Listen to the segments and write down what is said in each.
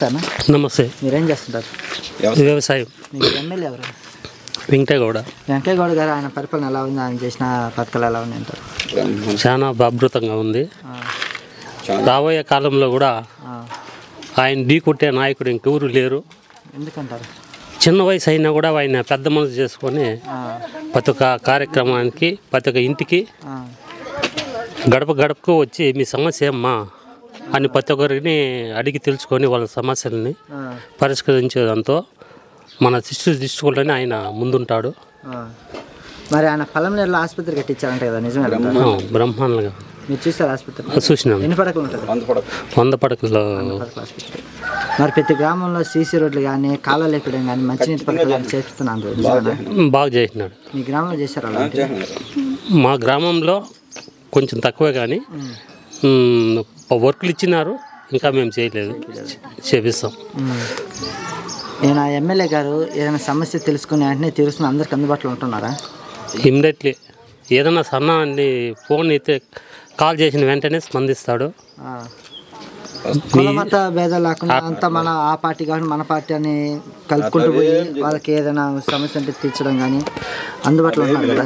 నమస్తే అన్న. నమస్తే. మీరేం చేస్తుంటారు? వ్యవసాయం. మీకు ఎమ్మెల్యే ఎవరు? వెంకటేగౌడ. వెంకయ్యగౌడ గారు ఆయన పరిపాలన ఎలా ఉంది, ఆయన చేసిన పథకాలు ఎలా ఉన్నాయి అంటారు? చాలా అద్భుతంగా ఉంది. రాబోయే కాలంలో కూడా ఆయన ఢీ కొట్టే నాయకుడు ఇంకెవరు లేరు. ఎందుకంటారు? చిన్న వయసు అయినా కూడా ఆయన పెద్ద మనసు చేసుకొని ప్రతి ఒక్క కార్యక్రమానికి ప్రతి ఒక్క ఇంటికి గడప గడపకు వచ్చి మీ సమస్య ఏమ్మా అని ప్రతి ఒక్కరిని అడిగి తెలుసుకొని వాళ్ళ సమస్యలని పరిష్కరించేదంతో మన దృష్టిలోనే ఆయన ముందుంటాడు. మరి ఆయన పొలంనేరులో ఆసుపత్రి కట్టించారంట కదా, నిజమే? బ్రహ్మాండంగా. మీరు చూసారు ఆసుపత్రి? చూసినాం. ఎన్ని పడకలు ఉంటుంది? 100 పడకలు. మరి ప్రతి గ్రామంలో సీసీ రోడ్లు కానీ కాలువలు ఎక్కడం కానీ మంచినీటి పథకాలు కానీ చేస్తున్నాను. బాగా చేసినాడు. మీ గ్రామంలో చేశారు అలాంటి? మా గ్రామంలో కొంచెం తక్కువే కానీ వర్కులు ఇచ్చినారు, ఇంకా మేము చేయలేదు, చేపిస్తాం. నేను ఎమ్మెల్యే గారు ఏదైనా సమస్య తెలుసుకుని వెంటనే తీరుస్తున్న అందరికి అందుబాటులో ఉంటున్నారా? ఇమ్మీడియట్లీ ఏదైనా సన్నాన్ని ఫోన్ అయితే కాల్ చేసిన వెంటనే స్పందిస్తాడు. కుల మత భేదాలు లేకుండా అంతా మన ఆ పార్టీ కానీ మన పార్టీ అని కలుపుకుంటూ పోయి వాళ్ళకి ఏదైనా సమస్య అంటే తీర్చడం కానీ అందుబాటులో ఉన్నారు కదా?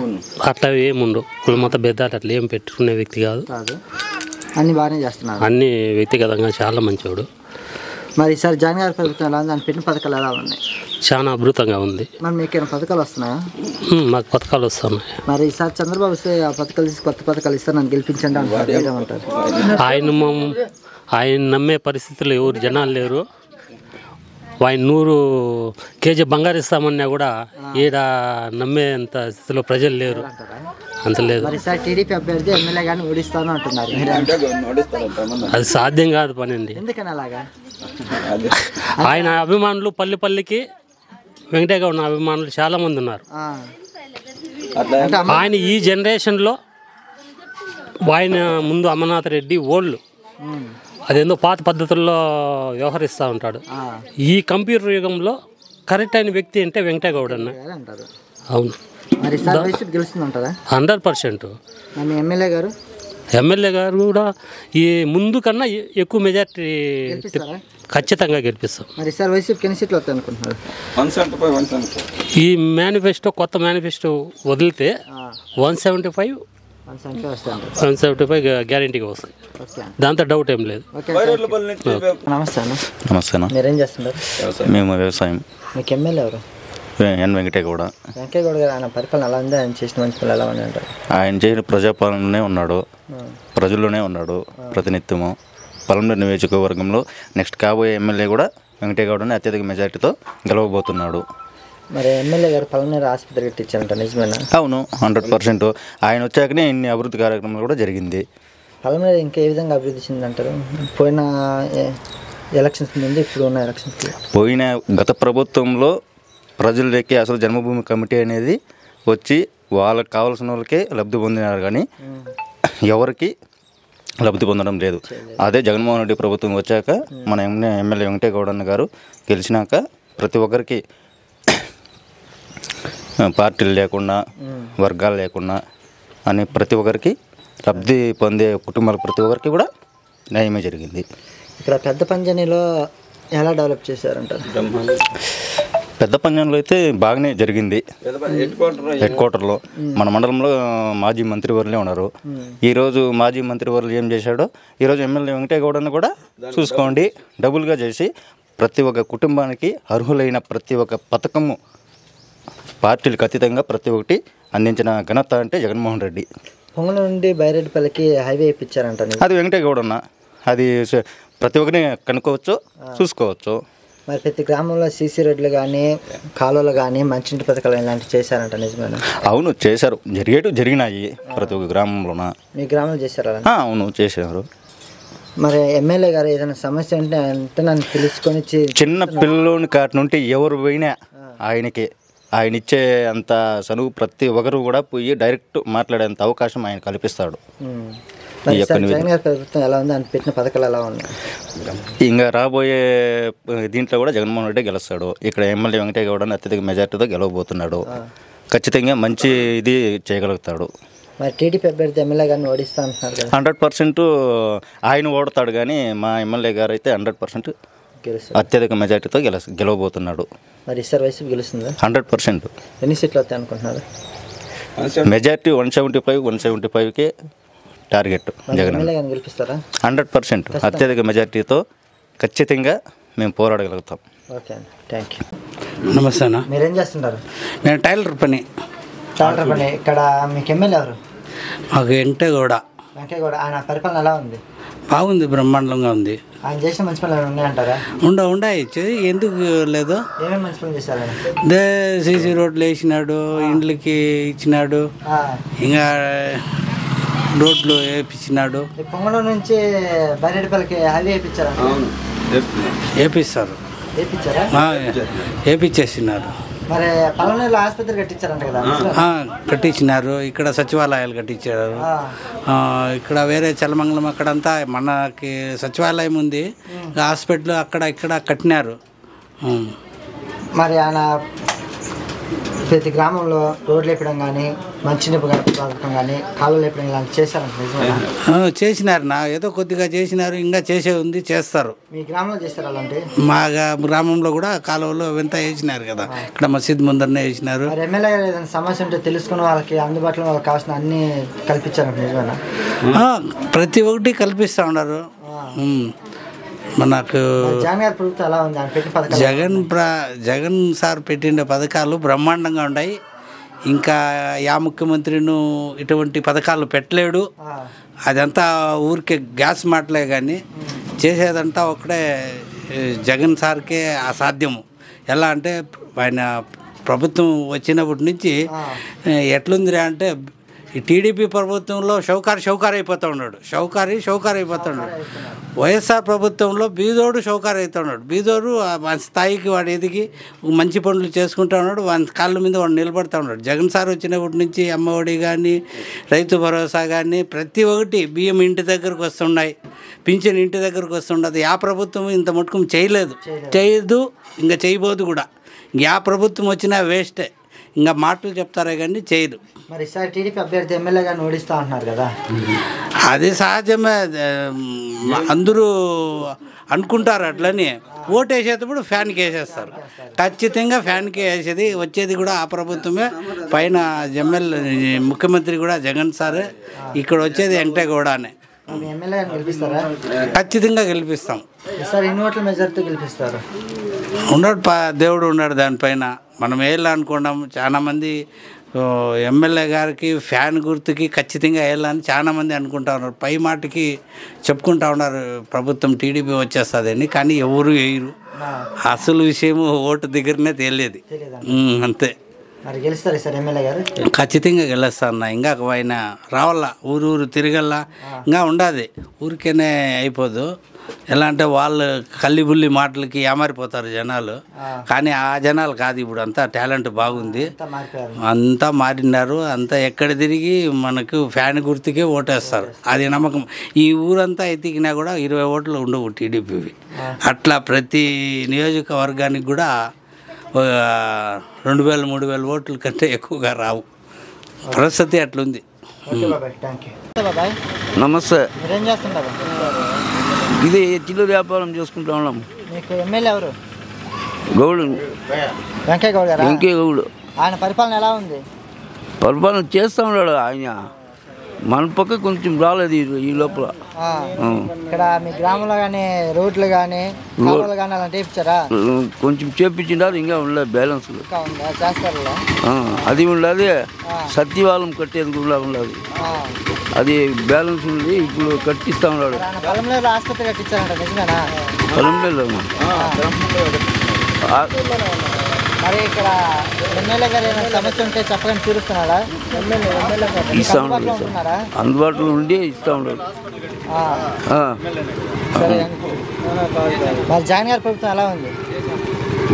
అట్లా ఏముండవు. కుల మత భేదాలు అట్లా ఏం పెట్టుకునే వ్యక్తి కాదు. అన్ని బాగానే చేస్తున్నారు. అన్ని వ్యక్తిగతంగా చాలా మంచివాడు. మరి ఈసారి జగన్ గారి ప్రభుత్వం ఎలా ఉంది? దాని పెట్టిన పథకాలు ఎలా ఉన్నాయి? చాలా అద్భుతంగా ఉంది. మరి మీకు ఏమైనా పథకాలు వస్తున్నాయా? మాకు పథకాలు వస్తున్నాయి. మరి ఈసారి చంద్రబాబు వస్తే ఆ పథకాలు తీసి కొత్త పథకాలు ఇస్తారు, నన్ను గెలిపించండి అంటారు. ఆయన నమ్మే పరిస్థితుల్లో ఎవరు జనాలు లేరు. ఆయన 100 కేజీ బంగారు ఇస్తామన్నా కూడా ఈడ నమ్మేంత స్థితిలో ప్రజలు లేరు. అంత లేదు. మరి ఈసారి టీడీపీ అభ్యర్థి ఎమ్మెల్యే గారిని ఓడిస్తాను అంటున్నారు. అది సాధ్యం కాదు పని అండి. ఎందుకని అలాగా? ఆయన అభిమానులు పల్లికి వెంకటేగౌడ అభిమానులు చాలా మంది ఉన్నారు. ఆయన ఈ జనరేషన్లో ఆయన ముందు అమర్నాథ్ రెడ్డి ఓళ్ళు అదేందో పాత పద్ధతుల్లో వ్యవహరిస్తూ ఉంటాడు. ఈ కంప్యూటర్ యుగంలో కరెక్ట్ అయిన వ్యక్తి అంటే వెంకటేగౌడ అన్న. అవును. 100%. ఎమ్మెల్యే గారు కూడా ఈ ముందు కన్నా ఎక్కువ మెజార్టీ ఖచ్చితంగా గెలిపిస్తాం. ఈ మేనిఫెస్టో కొత్త మేనిఫెస్టో వదిలితే 175 గ్యారెంటీగా వస్తాయి. దాంతో డౌట్ ఏం లేదు. నమస్తే అన్న. నమస్తే అన్న. మీరేం చేస్తుంటారు? మేము వ్యవసాయం. మీకు ఎమ్మెల్యే ఎవరు? వెంకటేగౌడ. వెంకయ్యగౌడ గారు ఆయన పరిపాలన ఎలా ఉంది? ఆయన చేసిన మంచి పనులు ఎలా ఉన్నాయి అంటారు? ఆయన చేసిన ప్రజాపాలనలోనే ఉన్నాడు, ప్రజల్లోనే ఉన్నాడు ప్రతినిత్యము. పలంనేరు నియోజకవర్గంలో నెక్స్ట్ కాబోయే ఎమ్మెల్యే కూడా వెంకటేగౌడని అత్యధిక మెజార్టీతో గెలవబోతున్నాడు. మరి ఎమ్మెల్యే గారు పొలంనేరు ఆసుపత్రి కట్టించారంట, నిజమేనా? అవును, 100%. ఆయన వచ్చాకనే ఇన్ని అభివృద్ధి కార్యక్రమాలు కూడా జరిగింది. పొలంనేరు ఇంకా ఏ విధంగా అభివృద్ధి చెందంటారు? పోయిన ఎలక్షన్స్ నుండి ఇప్పుడు ఉన్న ఎలక్షన్స్, పోయిన గత ప్రభుత్వంలో ప్రజలకి అసలు జన్మభూమి కమిటీ అనేది వచ్చి వాళ్ళకి కావాల్సిన వాళ్ళకే లబ్ధి పొందినారు, కానీ ఎవరికి లబ్ధి పొందడం లేదు. అదే జగన్మోహన్ రెడ్డి ప్రభుత్వం వచ్చాక మన ఎమ్మెల్యే వెంకటేగౌడ గారు గెలిచినాక ప్రతి ఒక్కరికి పార్టీలు లేకుండా వర్గాలు లేకుండా అని ప్రతి ఒక్కరికి లబ్ధి పొందే కుటుంబాలకు ప్రతి ఒక్కరికి కూడా న్యాయమే జరిగింది. ఇక్కడ పెద్ద పంజనీలో ఎలా డెవలప్ చేశారంటారు? పెద్ద పంజంలో అయితే బాగానే జరిగింది. హెడ్ క్వార్టర్లో మన మండలంలో మాజీ మంత్రివర్యులే ఉన్నారు. ఈరోజు మాజీ మంత్రివర్యులు ఏం చేశాడో ఈరోజు ఎమ్మెల్యే వెంకటేగౌడను కూడా చూసుకోండి డబుల్గా చేసి ప్రతి ఒక్క కుటుంబానికి అర్హులైన ప్రతి ఒక్క పథకము పార్టీలకు అతీతంగా ప్రతి ఒక్కటి అందించిన ఘనత అంటే జగన్మోహన్ రెడ్డి. పొంగల్ నుండి బైరెడ్డిపల్లికి హైవే ఇప్పించారంట, అది వెంకటేగౌడన్న. అది ప్రతి ఒక్కరిని కనుక్కోవచ్చు, చూసుకోవచ్చు. మరి ప్రతి గ్రామంలో సీసీ రోడ్లు కానీ కాలువలు కానీ మంచినీటి పథకాలు ఇలాంటివి చేశారంట, నిజమేనా? అవును, చేశారు. జరిగినాయి ప్రతి ఒక్క గ్రామంలోన. మీ గ్రామంలో చేశారా? అవును, చేశారు. మరి ఎమ్మెల్యే గారు ఏదైనా సమస్య అంటే నన్ను తెలుసుకొని చిన్న పిల్లోని కాటి నుండి ఎవరు పోయినా ఆయన ఇచ్చే అంత సనువు ప్రతి ఒక్కరు కూడా పోయి డైరెక్ట్ మాట్లాడేంత అవకాశం ఆయన కల్పిస్తాడు. ప్రభుత్వం ఎలా ఉంది? ఆయన పెట్టిన పథకాలు ఎలా ఉన్నాయి? ఇంకా రాబోయే దీంట్లో కూడా జగన్మోహన్ రెడ్డి గెలుస్తాడు. ఇక్కడ ఎమ్మెల్యే వెంకటేగౌడని అత్యధిక మెజార్టీతో గెలవబోతున్నాడు. ఖచ్చితంగా మంచి ఇది చేయగలుగుతాడు. మరి టీడీపీ అభ్యర్థి ఎమ్మెల్యే గారిని ఓడిస్తా అంటున్నారు కదా? 100% ఆయన ఓడతాడు, కానీ మా ఎమ్మెల్యే గారు అయితే 100% గెలుస్తారు? అత్యధిక మెజార్టీతో గెలవబోతున్నాడు. మరి ఈసారి వైసీపీ గెలుస్తుందా? 100%. ఎన్ని సీట్లు వస్తాయి అనుకుంటున్నారు? మెజార్టీ 175కే టార్గెట్ జగన్. ఎమ్మెల్యే గారిని గెలిపిస్తారా? 100% అత్యధిక మెజార్టీతో ఖచ్చితంగా మేము పోరాడగలుగుతాం. ఓకే అండి, థ్యాంక్ యూ. నమస్తే అన్న. మీరేం చేస్తుంటారు? నేను టైలర్ పని. టైలర్ పని. ఇక్కడ మీకు ఎమ్మెల్యే ఎవరు? మాకు వెంకటగౌడ. వెంకయ్యగౌడ. ఆయన పరిపాలన ఎలా ఉంది? బాగుంది, బ్రహ్మాండంగా ఉంది. ఆయన చేసిన మంచి పనులు ఏమైనా ఉన్నాయంటారా? ఉన్నాయి, ఎందుకు లేదు. ఏమేమి మంచి పనులు చేశారు ఆయన? సీసీ రోడ్లు వేసినాడు, ఇండ్లకి ఇచ్చినాడు, ఇంకా రోడ్లు వేయించినాడు. పొంగళూరు నుంచి బైరెడ్డిపల్లికి హైవే వేయించారా? వేపిస్తారు. వేయించారా? వేపించేసినారు. మరి పల్లెలో ఆసుపత్రి కట్టించారంట కదా? కట్టించినారు. ఇక్కడ సచివాలయాలు కట్టించారు. ఇక్కడ వేరే చలమంగళం అక్కడంతా మనకి సచివాలయం ఉంది, హాస్పిటల్ అక్కడ ఇక్కడ కట్టినారు. మరి ఆయన ప్రతి గ్రామంలో రోడ్లు వేపడం కానీ, మంచినీపు పథకం కానీ, కాలువలు వేపడం ఇలాంటి చేశారంట, నిజమేనా? చేసినారు ఏదో కొద్దిగా చేసినారు, ఇంకా చేసే ఉంది, చేస్తారు. మీ గ్రామంలో చేస్తారు అలాంటి? మా గ్రామంలో కూడా కాలువలో వింత వేసినారు కదా, ఇక్కడ మసీద్ ముందరనే వేసినారు. మరి ఎమ్మెల్యే గారు ఏదైనా సమస్య ఉంటే తెలుసుకుని వాళ్ళకి అందుబాటులో వాళ్ళకి కావాల్సిన అన్ని కల్పించారంట, నిజమేనా? ప్రతి ఒక్కటి కల్పిస్తూ ఉన్నారు. మనకు జగన్ గారి ప్రభుత్వం ఎలా ఉంది? ఆయన పెట్టిన పథకాలు, జగన్ సార్ పెట్టిన పథకాలు బ్రహ్మాండంగా ఉన్నాయి. ఇంకా ముఖ్యమంత్రిను ఇటువంటి పథకాలు పెట్టలేడు. అదంతా ఊరికే గ్యాస్ మాటలే కానీ చేసేదంతా ఒకటే జగన్ సార్కే అసాధ్యము. ఎలా అంటే ఆయన ప్రభుత్వం వచ్చినప్పటి నుంచి ఎట్లుందిరా అంటే, ఈ టీడీపీ ప్రభుత్వంలో షౌకారు అయిపోతూ ఉన్నాడు, షౌకారు అయిపోతూ ఉన్నాడు. వైఎస్ఆర్ ప్రభుత్వంలో బీదోడు షౌకారు అవుతూ ఉన్నాడు. బీదోడు వాని స్థాయికి వాడు ఎదిగి మంచి పనులు చేసుకుంటూ ఉన్నాడు, వాని కాళ్ళ మీద వాడు నిలబడుతూ ఉన్నాడు. జగన్ సార్ వచ్చినప్పటి నుంచి అమ్మఒడి కానీ, రైతు భరోసా కానీ, ప్రతి ఒక్కటి బియ్యం ఇంటి దగ్గరకు వస్తున్నాయి, పింఛన్ ఇంటి దగ్గరకు వస్తుండదు. ప్రభుత్వం ఇంత మటుకు చేయదు, ఇంకా చేయబోదు కూడా. ప్రభుత్వం వచ్చినా వేస్టే, ఇంకా మాటలు చెప్తారే కానీ చేయదు. మరి ఈసారి టీడీపీ అభ్యర్థి ఎమ్మెల్యే గారిని ఓడిస్తూ ఉంటున్నారు కదా? అది సహజమే, అందరూ అనుకుంటారు అట్లని. ఓటు వేసేటప్పుడు ఫ్యాన్కి వేసేస్తారు, ఖచ్చితంగా ఫ్యాన్కి వేసేది. వచ్చేది కూడా ఆ ప్రభుత్వమే, పైన ముఖ్యమంత్రి కూడా జగన్ సారే, ఇక్కడ వచ్చేది వెంకటగౌడనే. ఎమ్మెల్యే గారిని గెలిపిస్తారా? ఖచ్చితంగా గెలిపిస్తాం. ఈసారి ఎన్ని ఓట్ల మెజార్టీతో గెలిపిస్తారు? ఉన్నాడు, దేవుడు ఉన్నాడు దానిపైన. మనం వేయాలనుకున్నాం. చాలామంది ఎమ్మెల్యే గారికి ఫ్యాన్ గుర్తుకి ఖచ్చితంగా వేయాలని చాలామంది అనుకుంటా ఉన్నారు. పై మాటకి చెప్పుకుంటా ఉన్నారు ప్రభుత్వం టీడీపీ వచ్చేస్తుందని, కానీ ఎవరు వేయరు. అసలు విషయం ఓటు దగ్గరనే తెలియదు, అంతే. మరి గెలుస్తారు సార్ ఎమ్మెల్యే గారు? ఖచ్చితంగా గెలుస్తా అన్న. ఇంకా ఆయన రావాలా, ఊరు తిరగల్లా, ఇంకా ఉండాది. ఊరికేనే అయిపోదు. ఎలా అంటే వాళ్ళు కల్లిబుల్లి మాటలకి ఏమారిపోతారు జనాలు, కానీ ఆ జనాలు కాదు. ఇప్పుడు అంతా టాలెంట్ బాగుంది, అంతా మారినారు. అంతా ఎక్కడ తిరిగి మనకు ఫ్యాన్ గుర్తుకే ఓటేస్తారు, అది నమ్మకం. ఈ ఊరంతా ఎత్తికినా కూడా 20 ఓట్లు ఉండవు టీడీపీవి. అట్లా ప్రతి నియోజకవర్గానికి కూడా 2000-3000 ఓట్ల కంటే ఎక్కువగా రావు. పరిస్థితి అట్లుంది. నమస్తే. మీరేం చేస్తుంటారు? ఇది చిల్లు వ్యాపారం చేసుకుంటా ఉన్నాం. మీకు ఎమ్మెల్యే ఎవరు? గౌడు, వెంకయ్యగౌడ గారు. వెంకయ్యగౌడు. ఆయన పరిపాలన ఎలా ఉంది? పరిపాలన చేస్తూ ఉన్నాడు ఆయన. మన పక్క కొంచెం రాలేదు ఈ లోపల. ఇక్కడ మీ గ్రామంలో కానీ రోడ్లు కానీ కాలువలు కానీ అలాంటి ఇచ్చారా? కొంచెం చేపించినారు, ఇంకా ఉండలేదు బ్యాలెన్స్ చేస్తారు. అది ఉండదు, సత్యవాలం కట్టేది కూడా ఉండదు, అది బ్యాలెన్స్ ఉంది. ఇప్పుడు కట్టిస్తా ఉన్నాడు. పొలంలో ఆసుపత్రి కట్టించారంట, నిజమేనా? పొలంలో మరి ఇక్కడ ఎమ్మెల్యే గారు ఏమైనా సమస్య ఉంటే చెప్పగానే తీరుస్తున్నాడా? ఇస్తా ఉన్నాడు, అందుబాటులో ఉండి ఇస్తా ఉన్నాడు. సరే, మరి జగన్ గారి ప్రభుత్వం ఎలా ఉంది?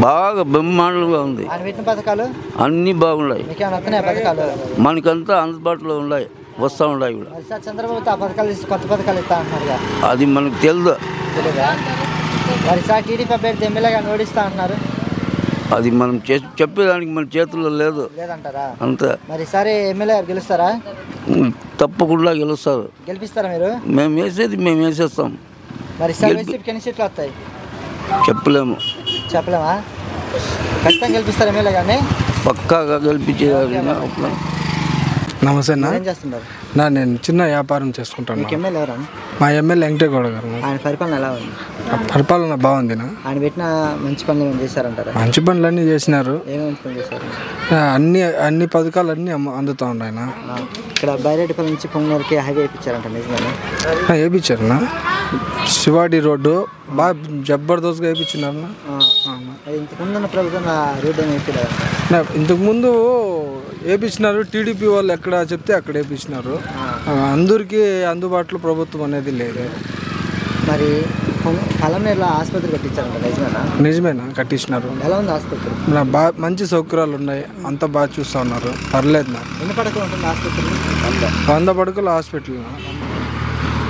బాగా బ్రహ్మాండంగా ఉంది. ఆయన పెట్టిన పథకాలు అన్నీ బాగున్నాయి. మీకేమైనా వస్తున్నాయి పథకాలు? మనకంతా అందుబాటులో ఉన్నాయి, వస్తూ ఉన్నాయి కూడా. చంద్రబాబు ఆ పథకాలు ఇస్తే కొత్త పథకాలు ఇస్తా అంటున్నారు, అది మనకు తెలియదా? మరి సార్ టీడీపీ అభ్యర్థి ఎమ్మెల్యే గారిని ఓడిస్తా అంటున్నారు, అది మనం చెప్పేదానికి మన చేతుల్లో లేదంటారా? అంతే. మరి ఈసారి ఎమ్మెల్యే గారు గెలుస్తారా? తప్పకుండా గెలుస్తారు. గెలిపిస్తారా మీరు? మేము వేసేది మేము వేసేస్తాం. మరి ఈసారి వైసీపీకి ఎన్ని సీట్లు వస్తాయి? చెప్పలేము. చెప్పలేమా? ఖచ్చితంగా గెలిపిస్తారు ఎమ్మెల్యే కానీ పక్కాగా గెలిపించేది. నమస్తే అన్న. ఏం చేస్తున్నారు? నేను చిన్న వ్యాపారం చేసుకుంటాను. మీకు ఎమ్మెల్యే ఎవరన్నా? మా ఎమ్మెల్యే వెంకటేగౌడ గారు. ఆయన పరిపాలన ఎలా ఉంది? పరిపాలన బాగుందినా. ఆయన పెట్టిన మంచి పనులు ఏమైనా చేశారంటారా? మంచి పనులు అన్నీ చేసినారు. ఏమేమి మంచి పనులు చేశారు? అన్ని పథకాలు అన్నీ అందుతూ ఉన్నాయి. ఇక్కడ బైరెడ్డిపల్లి నుంచి పొంగనూరుకి హైవే వేయించారంట, నిజమేనా? వేయించారన్నా. శివాడి రోడ్డు బాగా జబర్దస్త్గా వేయించినారన్నా. ఇంతకుముందు ప్రభుత్వం రోడ్డు ఏమి వేయించలేదు. ఇంతకుముందు వేయించినారు. టీడీపీ వాళ్ళు ఎక్కడ చెప్తే అక్కడ వేయించినారు. అందరికీ అందుబాటులో ప్రభుత్వం అనేది లేదు. మరి పలమనేరులో ఆసుపత్రి కట్టించారంట, నిజమేనా? నిజమేనా, కట్టించినారు. ఎలా ఉంది ఆసుపత్రి? బాగా మంచి సౌకర్యాలు ఉన్నాయి. అంతా బాగా చూస్తూ ఉన్నారు. పర్లేదు. ఎన్ని పడకలు ఉంటుంది ఆసుపత్రి? 100 పడకలు హాస్పిటల్.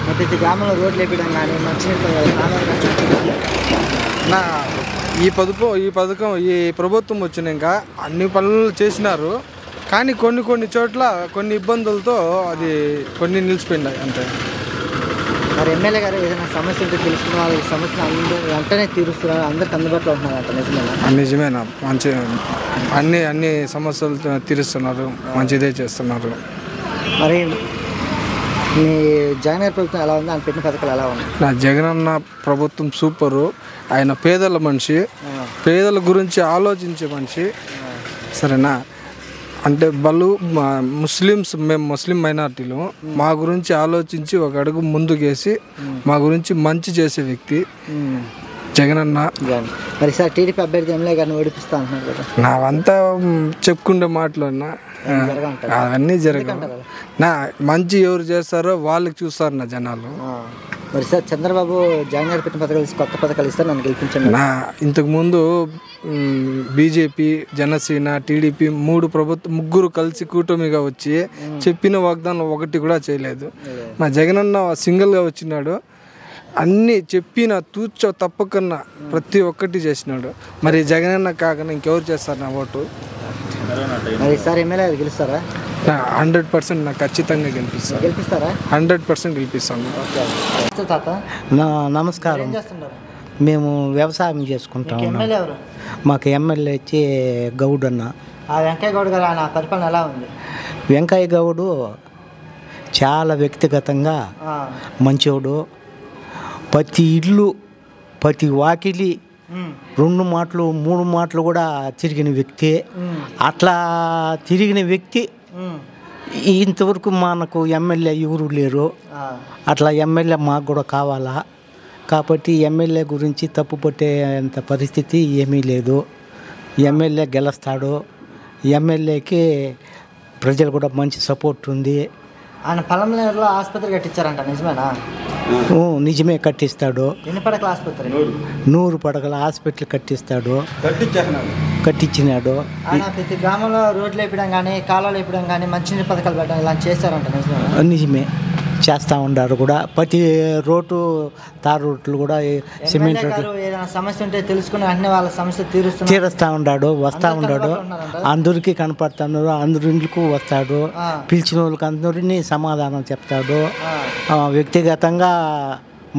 ప్రతి గ్రామంలో రోడ్లు వేయడం కానీ మంచినీళ్ళు ఈ పథకం ఈ ప్రభుత్వం వచ్చినాక అన్ని పనులు చేసినారు. కానీ కొన్ని చోట్ల కొన్ని ఇబ్బందులతో అది కొన్ని నిలిచిపోయినాయి అంతే. మరి ఎమ్మెల్యే గారు ఏదైనా సమస్య ఉంటే తెలుసుకున్న వాళ్ళ సమస్యను అందరూ వెంటనే తీరుస్తున్నారు, అందరికి అందుబాటులో ఉంటున్నారంట, నిజమేనా? నిజమేనా. మంచి అన్ని సమస్యలు తీరుస్తున్నారు. మంచిదే చేస్తున్నారు. మరి మీ జగన్ గారి ప్రభుత్వం ఎలా ఉంది? ఆయన పెట్టిన పథకాలు ఎలా ఉన్నాయి? నా జగన్ అన్న ప్రభుత్వం సూపరు. ఆయన పేదల మనిషి, పేదల గురించి ఆలోచించే మనిషి. సరేనా? అంటే మేము ముస్లిం మైనారిటీలు, మా గురించి ఆలోచించి ఒక అడుగు ముందుకేసి మా గురించి మంచి చేసే వ్యక్తి జగనన్న. మరి సార్ టీడీపీ అభ్యర్థి ఎమ్మెల్యే గారిని ఓడిపిస్తా అంటున్నారు కదా? నావంతా చెప్పుకుండే మాటలు అవన్నీ జరగవు. మంచి ఎవరు చేస్తారో వాళ్ళకి చూస్తారు నా జనాలు. మరి సార్ చంద్రబాబు జగన్ గారు పెట్టిన పథకాలు కొత్త పథకాలు ఇస్తారు, నన్ను గెలిపించండి. ఇంతకుముందు బీజేపీ, జనసేన, టీడీపీ ముగ్గురు కలిసి కూటమిగా వచ్చి చెప్పిన వాగ్దానం ఒకటి కూడా చేయలేదు. మా జగనన్న సింగిల్గా వచ్చినాడు. అన్నీ చెప్పిన తప్పకన్నా ప్రతి ఒక్కటి చేసినాడు. మరి జగనన్న కాకుండా ఇంకెవరు చేస్తారు నా ఓటు? మరి సార్ ఎమ్మెల్యే గెలుస్తారా? 100% నాకు ఖచ్చితంగా గెలిపిస్తారా? 100% గెలిపిస్తాను. నమస్కారం. మేము వ్యవసాయం చేసుకుంటాం. మాకు ఎమ్మెల్యే వచ్చి గౌడ్ అన్న. వెంకయ్య గౌడ్ గారు ఆయన పరిపాలన ఎలా ఉంది? వెంకయ్య గౌడు చాలా వ్యక్తిగతంగా మంచోడు. ప్రతి ఇల్లు, ప్రతి వాకిలి 2 మాటలు 3 మాటలు కూడా తిరిగిన వ్యక్తి. అట్లా తిరిగిన వ్యక్తి ఇంతవరకు మనకు ఎమ్మెల్యే ఎవరు లేరు. అట్లా ఎమ్మెల్యే మాకు కూడా కావాలా. కాబట్టి ఎమ్మెల్యే గురించి తప్పు పట్టేంత పరిస్థితి ఏమీ లేదు. ఎమ్మెల్యే గెలుస్తాడు. ఎమ్మెల్యేకి ప్రజలు కూడా మంచి సపోర్ట్ ఉంది. ఆయన పలమనేరులో ఆసుపత్రి కట్టించారంట, నిజమేనా? నిజమే, కట్టిస్తాడు. ఎన్ని పడకల ఆసుపత్రి? 100 పడకల హాస్పిటల్ కట్టించినాడు. ఆయన ప్రతి గ్రామంలో రోడ్లు వేయడం కానీ కాలువలు వేయడం కానీ మంచినీటి పథకాలు పెట్టడం ఇలా చేశారంట, నిజమేనా? నిజమే, చేస్తూ ఉన్నారు కూడా. ప్రతి రోడ్డు తారు రోడ్లు కూడా సిమెంట్ రోడ్లు. ఏదైనా సమస్య ఉంటే తెలుసుకుని అన్ని వాళ్ళ సమస్య తీరుస్తూ ఉన్నాడు. వస్తూ ఉన్నాడు. అందరికీ కనపడుతున్నారు. అందరి ఇంట్లకు వస్తాడు. పిలిచిన వాళ్ళకి అందరినీ సమాధానం చెప్తాడు. వ్యక్తిగతంగా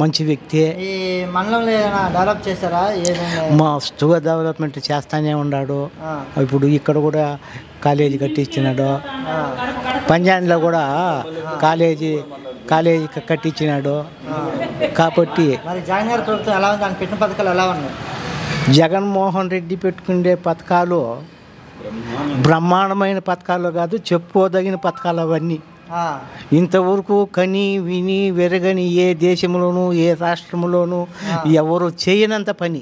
మంచి వ్యక్తి. ఈ మండలంలో ఏదైనా డెవలప్ చేశారా? మస్తుగా డెవలప్మెంట్ చేస్తానే ఉన్నాడు. ఇప్పుడు ఇక్కడ కూడా కాలేజీ కట్టించినాడు. పంజాబ్లో కూడా కాలేజీ కట్టించినాడు. కాబట్టి మరి జగన్ గారి ప్రభుత్వం ఎలా ఉంది? ఆయన పెట్టిన పథకాలు ఎలా ఉన్నాయి? జగన్మోహన్ రెడ్డి పెట్టుకునే పథకాలు బ్రహ్మాండమైన పథకాలు కాదు, చెప్పుకోదగిన పథకాలు అవన్నీ. ఇంతవరకు కని విని వెరగని ఏ దేశంలోనూ ఏ రాష్ట్రంలోనూ ఎవరు చేయనంత పని.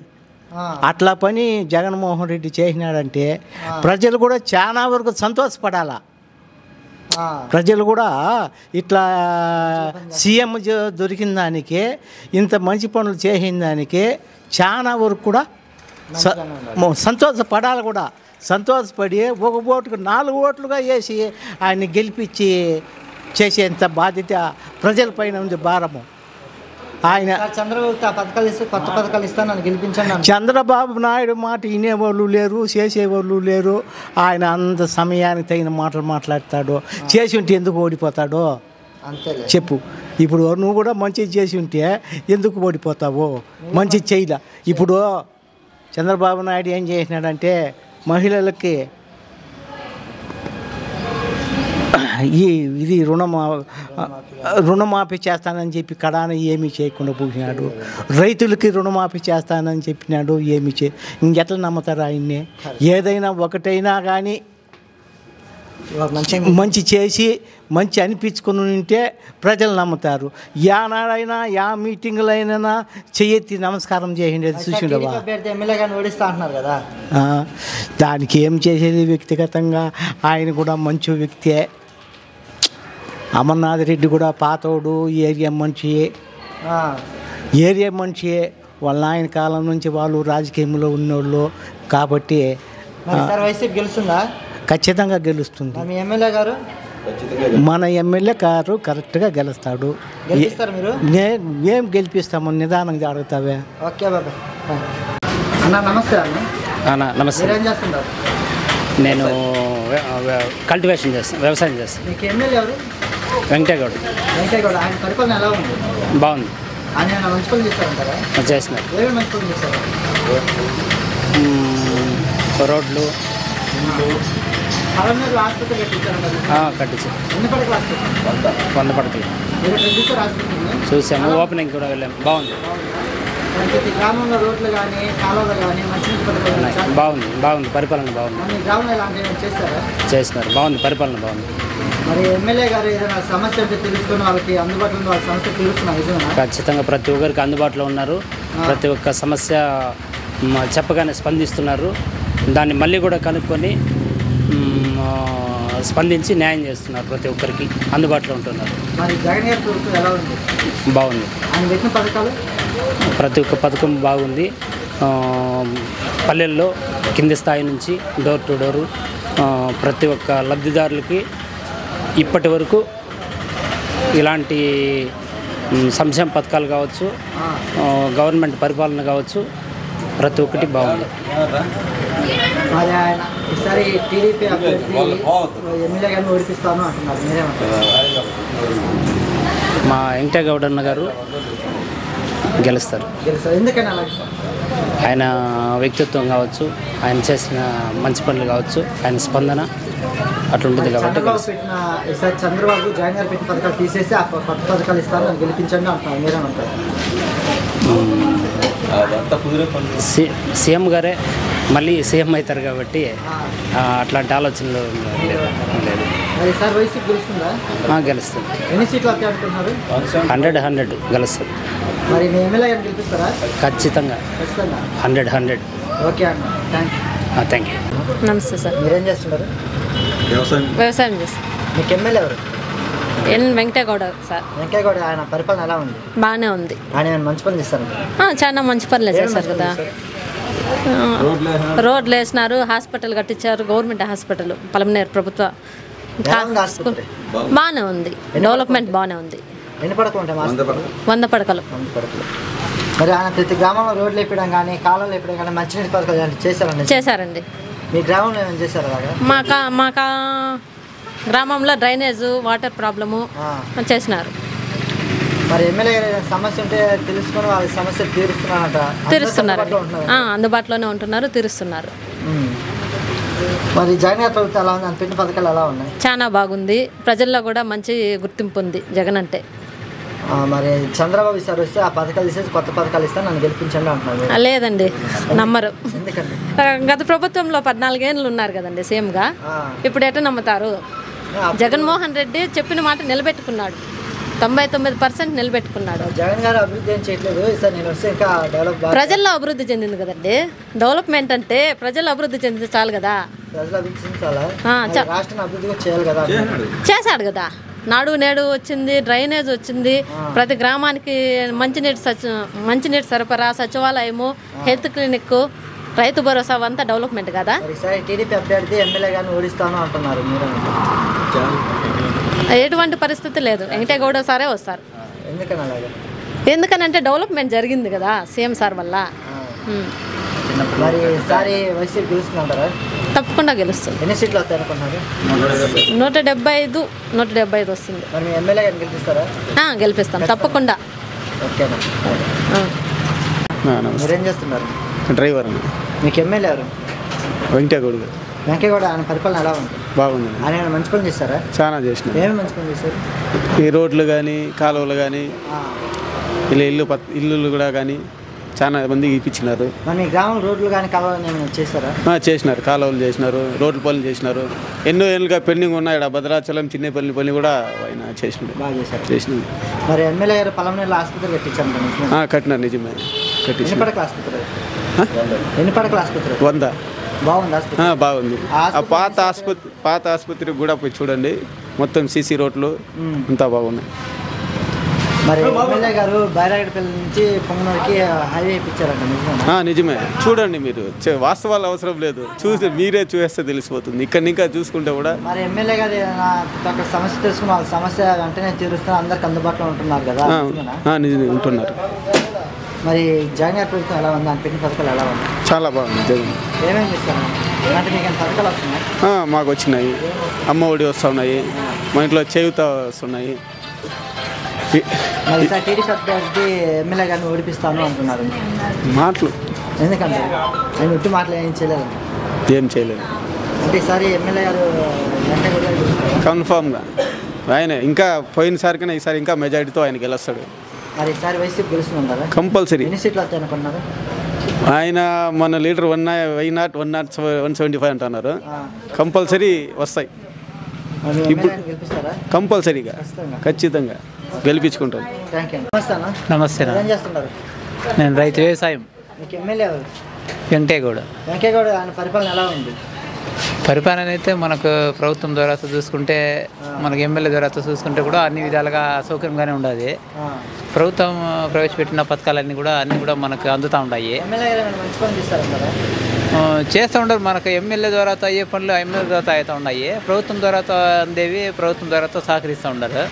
అట్లా పని జగన్మోహన్ రెడ్డి చేసినాడంటే ప్రజలు కూడా చాలా వరకు సంతోషపడాలా. ప్రజలు కూడా ఇట్లా సీఎం దొరికిన దానికి, ఇంత మంచి పనులు చేసిన దానికి చాలా వరకు కూడా సంతోషపడాలి. కూడా సంతోషపడి ఒక ఓటుకు 4 ఓట్లుగా వేసి ఆయన్ని గెలిపించి చేసేంత బాధ్యత ప్రజలపైన ఉంది, భారము. ఆయన చంద్రబాబు పథకాలు ఇస్తే కొత్త పథకాలు ఇస్తాను నన్ను గెలిపించండి. చంద్రబాబు నాయుడు మాట వినేవాళ్ళు లేరు, చేసేవాళ్ళు లేరు. ఆయన అంత సమయానికి తగిన మాటలు మాట్లాడతాడు. చేసి ఉంటే ఎందుకు ఓడిపోతాడు? అంతేలే. చెప్పు. ఇప్పుడు నువ్వు కూడా మంచిది చేసి ఉంటే ఎందుకు ఓడిపోతావు? మంచి చేయలే. ఇప్పుడు చంద్రబాబు నాయుడు ఏం చేసినాడంటే మహిళలకి ఇది రుణమాఫీ చేస్తానని చెప్పి కడాన ఏమీ చేయకుండా పోయినాడు. రైతులకి రుణమాఫీ చేస్తానని చెప్పినాడు, ఏమీ ఇంకెట్లా నమ్ముతారు ఆయన్ని? ఏదైనా ఒకటైనా కానీ మంచి చేసి మంచి అనిపించుకుని ఉంటే ప్రజలు నమ్ముతారు. యానాడైనా యా మీటింగులైనా చెయ్యెత్తి నమస్కారం చేయండి చూసిండవా? ఓడిస్తా అంటున్నారు కదా, దానికి ఏం చేసేది? వ్యక్తిగతంగా ఆయన కూడా మంచి వ్యక్తే. అమర్నాథ్ రెడ్డి కూడా పాతోడు, ఏరియా మనిషి. వాళ్ళ ఆయన కాలం నుంచి వాళ్ళు రాజకీయంలో ఉన్నోళ్ళు కాబట్టి వైసీపీ గెలుస్తుందా? ఖచ్చితంగా గెలుస్తుంది. మీ ఎమ్మెల్యే గారు, మన ఎమ్మెల్యే గారు కరెక్ట్గా గెలుస్తాడు. ఏం గెలిపిస్తాము? నిదానంగా అడుగుతావే. ఓకే బాబా. అన్న నమస్తే. అన్న నమస్తే. ఏం చేస్తున్నారు? నేను కల్టివేషన్ చేస్తాను, వ్యవసాయం చేస్తాను. మీకు ఎమ్మెల్యే ఎవరు? వెంకటేగౌడ్. ఆయన పరిపాలన ఎలా ఉంది? బాగుంది. ఆయన మంచి పనులు చేస్తారంటారా? చేస్తున్నారు. ఏమేమి మంచి పనులు చేస్తారు? రోడ్లు హాస్పిటల్ కట్టించారు. ఎన్ని పడకలు హాస్పిటల్? 100 పడకలు చూసాము. ఓపెనింగ్ కూడా వెళ్ళాము. బాగుంది. గ్రామంలో రోడ్లు కానీ కాలువలు కానీ మంచి బాగుంది. పరిపాలన బాగుంది. గ్రామంలో ఇలాంటివి చేస్తారా? చేస్తున్నారు. బాగుంది. పరిపాలన బాగుంది. మరి ఎమ్మెల్యే గారు ఏదైనా సమస్య అంటే తెలుసుకుని వాళ్ళకి అందుబాటులో ఉన్న వాళ్ళ సమస్య తెలుస్తున్నారు? ఖచ్చితంగా ప్రతి ఒక్కరికి అందుబాటులో ఉన్నారు. ప్రతి ఒక్క సమస్య చెప్పగానే స్పందిస్తున్నారు. దాన్ని మళ్ళీ కూడా కనుక్కొని స్పందించి న్యాయం చేస్తున్నారు. ప్రతి ఒక్కరికి అందుబాటులో ఉంటున్నారు. మరి జగన్ గారి ప్రభుత్వం ఎలా ఉంది? బాగుంది. ఆయన పెట్టిన పథకాలు ప్రతి ఒక్క పథకం బాగుంది. పల్లెల్లో కింది స్థాయి నుంచి డోర్ టు డోరు ప్రతి ఒక్క లబ్ధిదారులకి ఇప్పటి వరకు ఇలాంటి సంక్షేమ పథకాలు కావచ్చు, గవర్నమెంట్ పరిపాలన కావచ్చు, ప్రతి ఒక్కటి బాగుంది. మరి ఆయన ఈసారి టీడీపీ అభ్యర్థి ఎమ్మెల్యే గారిని ఓడిపిస్తాను అంటున్నారు, మీరేమంటారు? మా వెంకటేగౌడ్ అన్న గారు గెలుస్తారు. ఎందుకని అలా? ఆయన వ్యక్తిత్వం కావచ్చు, ఆయన చేసిన మంచి పనులు కావచ్చు, ఆయన స్పందన అట్లుంటుంది కాబట్టి చంద్రబాబు జగన్ గారు పెట్టిన పథకాలు తీసేసి ఆ కొత్త పథకాలు ఇస్తాను అని గెలిపించండి అంటున్నారు, మీరేమంటారు? సీఎం గారే మళ్ళీ సీఎం అవుతారు కాబట్టి అట్లాంటి ఆలోచనలు లేదు. వైసీపీ గెలుస్తుందా? గెలుస్తుంది. ఎన్ని సీట్లు వస్తాయి అనుకుంటున్నారు? 100 గెలుస్తుంది. మరి మీ ఎమ్మెల్యే గారిని గెలిపిస్తారా? ఖచ్చితంగా 100. ఓకే అన్న, థ్యాంక్ యూ. నమస్తే సార్. మీరేం చేస్తున్నారు? వ్యవసాయం చేస్తాం. మీకు ఎమ్మెల్యే ఎవరు? వెంకటేగౌడ సార్. వెంకటేగౌడ ఆయన పరిపాలన ఎలా ఉంది? బాగానే ఉంది. ఆయన మంచి పనులు చేస్తారు. చాలా మంచి పనులు చేశారు కదా. రోడ్లు వేసినారు, హాస్పిటల్ కట్టించారు, గవర్నమెంట్ హాస్పిటల్ పలమనేరు ప్రభుత్వ బాగానే ఉంది. డెవలప్మెంట్ బాగానే ఉంది. ఎన్ని పడకలు ఉంటాయి? 100 పడకలు. మరి ఆయన ప్రతి గ్రామంలో రోడ్లు వేయడం కానీ కాలువలు వేయడం కానీ మంచినీటి పథకాలు చేశారండి. మీ గ్రామంలో ఏమైనా చేశారు? మా గ్రామంలో డ్రైనేజ్ వాటర్ ప్రాబ్లము చేసినారు. మరి ఎమ్మెల్యే సమస్య ఉంటే తెలుసుకొని వాళ్ళ సమస్య తీరుస్తున్నారు. అందుబాటులోనే ఉంటున్నారు, తీరుస్తున్నారు. మరి జగన్ గారి ప్రభుత్వం ఎలా ఉంది? పెట్టిన పథకాలు ఎలా ఉన్నాయి? చాలా బాగుంది. ప్రజల్లో కూడా మంచి గుర్తింపు ఉంది జగన్ అంటే. మరి చంద్రబాబు సార్ వస్తే ఆ పథకాలు తీసేసి కొత్త పథకాలు ఇస్తాను నన్ను గెలిపించండి అంటున్నారు. లేదండి, నమ్మరు. ఎందుకండి? గత ప్రభుత్వంలో 14 ఏళ్ళు ఉన్నారు కదండి సీఎంగా. ఇప్పుడు ఎట్లా నమ్ముతారు? జగన్మోహన్ రెడ్డి చెప్పిన మాట నిలబెట్టుకున్నాడు. 99% నిలబెట్టుకున్నాడు. జగన్ గారు అభివృద్ధి ఏం చేయట్లేదు. నేను వస్తే ఇంకా డెవలప్ ప్రజల్లో అభివృద్ధి చెందింది కదండి. డెవలప్మెంట్ అంటే ప్రజలు అభివృద్ధి చెందితే చాలు కదా. ప్రజలు అభివృద్ధి చెందాలా? రాష్ట్రాన్ని అభివృద్ధి చేయాలి కదా. చేశాడు కదా. నాడు నేడు వచ్చింది, డ్రైనేజ్ వచ్చింది, ప్రతి గ్రామానికి మంచినీటి సరఫరా, సచివాలయము, హెల్త్ క్లినిక్, రైతు భరోసా అంతా డెవలప్మెంట్ కదా. టీడీపీ అభ్యర్థి ఎమ్మెల్యే గారిని ఓడిస్తాను అంటున్నారు, ఎటువంటి పరిస్థితి లేదు. వెంకటేగౌడ సారే వస్తారు. ఎందుకనంటే డెవలప్మెంట్ జరిగింది కదా సీఎం సార్ వల్ల. చిన్నప్పుడు. మరి ఈసారి వైసీపీ గెలుస్తుందంటారా? తప్పకుండా గెలుస్తుంది. ఎన్ని సీట్లు వస్తాయి అనుకుంటున్నారు? 175 వస్తుంది. మరి మీ ఎమ్మెల్యే గారిని గెలిపిస్తారా? గెలిపిస్తాం తప్పకుండా. ఓకేనా. మీరేం చేస్తున్నారు? డ్రైవర్. మీకు ఎమ్మెల్యే ఎవరు? వెంకటగౌడ్ గారు. వెంకయ్యగౌడ ఆయన పరిపాలన ఎలా ఉంది? బాగుంది. ఆయన మంచి పని చేస్తారా? చాలా చేసినారు. ఏమి మంచి పని చేశారు? ఈ రోడ్లు కానీ కాలువలు కానీ ఇలా ఇల్లులు కూడా కానీ చాలా మందికి ఇప్పించినారు. మరి మీ గ్రామం రోడ్లు కానీ కాలువలు ఏమైనా చేస్తారా? చేసినారు. కాలువలు చేసినారు, రోడ్ల పనులు చేసినారు. ఎన్నో ఏళ్ళుగా పెండింగ్ ఉన్నాయి. భద్రాచలం చిన్నపల్లి పని కూడా ఆయన చేసినాడు. బాగా చేశారు. చేసినాడు. మరి ఎమ్మెల్యే గారు పలమనేరులో ఆసుపత్రి కట్టించారు. కట్టినారు. నిజమే. ఎన్ని పడకల ఆసుపత్రి? ఎన్ని పడకల ఆసుపత్రి? 100. బాగుంది ఆసుపత్రి. బాగుంది. ఆ పాత ఆసుపత్రికి కూడా పోయి చూడండి. మొత్తం సీసీ రోడ్లు అంతా బాగున్నాయి. మరి ఎమ్మెల్యే గారు బైరాగడపల్లి నుంచి పొంగనూరుకి హైవే ఇప్పించారంట. నిజమే. చూడండి, మీరు వాస్తవాలు అవసరం లేదు, చూసి మీరే చూస్తే తెలిసిపోతుంది. ఇక్కడ ఇంకా చూసుకుంటే కూడా. మరి ఎమ్మెల్యే గారు అక్కడ సమస్య తెలుసుకుని వాళ్ళ సమస్య వెంటనే తీరుస్తున్నారు, అందరికి అందుబాటులో ఉంటున్నారు కదా? నిజమే ఉంటున్నారు. మరి జగన్ గారి ప్రభుత్వం ఎలా ఉంది? ఆయన పెట్టిన పథకాలు ఎలా ఉంది? చాలా బాగుంది. జగన్ ఏమేమి చేస్తారు అంటే మీకు పథకాలు వస్తున్నాయి? మాకు వచ్చినాయి. అమ్మ ఒడి వస్తున్నాయి. మా ఇంట్లో చేయూత వస్తున్నాయి. మరి సార్ టీడీపీ అభ్యర్థి ఎమ్మెల్యే గారిని ఓడిపిస్తాను అంటున్నారు. మాటలు ఎందుకంటే ఆయన ఉట్టి మాటలు ఏం చేయలేదు. ఏం చేయలేదు అంటే ఈసారి ఎమ్మెల్యే గారు కన్ఫామ్గా ఆయన ఇంకా పోయినసారి కన్నా ఈసారి ఇంకా మెజారిటీతో ఆయన గెలుస్తాడు. మరి ఈసారి వైసీపీ గెలుస్తుందంటారా? కంపల్సరీ. ఎన్ని సీట్లు వస్తాయి అనుకున్నారు? ఆయన మన లీడర్ 175 అంటున్నారు. కంపల్సరీ వస్తాయి. ఇప్పుడు కంపల్సరీగా ఖచ్చితంగా గెలిపించుకుంటాం. నమస్తే. ఏం చేస్తున్నారు? నేను రైతు వ్యవసాయం. మీకు ఎమ్మెల్యే ఎవరు? వెంకయ్యగౌడ. వెంకయ్యగౌడ ఆయన పరిపాలన ఎలా ఉంది? పరిపాలన అయితే మనకు ప్రభుత్వం ద్వారా చూసుకుంటే, మనకు ఎమ్మెల్యే ద్వారా చూసుకుంటే కూడా అన్ని విధాలుగా సౌకర్యంగానే ఉండదు. ప్రభుత్వం ప్రవేశపెట్టిన పథకాలన్నీ కూడా మనకు అందుతూ ఉన్నాయి. చేస్తూ ఉంటారు. మనకు ఎమ్మెల్యే ద్వారా అయ్యే పనులు ఎమ్మెల్యే ద్వారా అవుతూ ఉన్నాయి. ప్రభుత్వం ద్వారా అందేవి ప్రభుత్వం ద్వారా సహకరిస్తూ ఉన్నారు.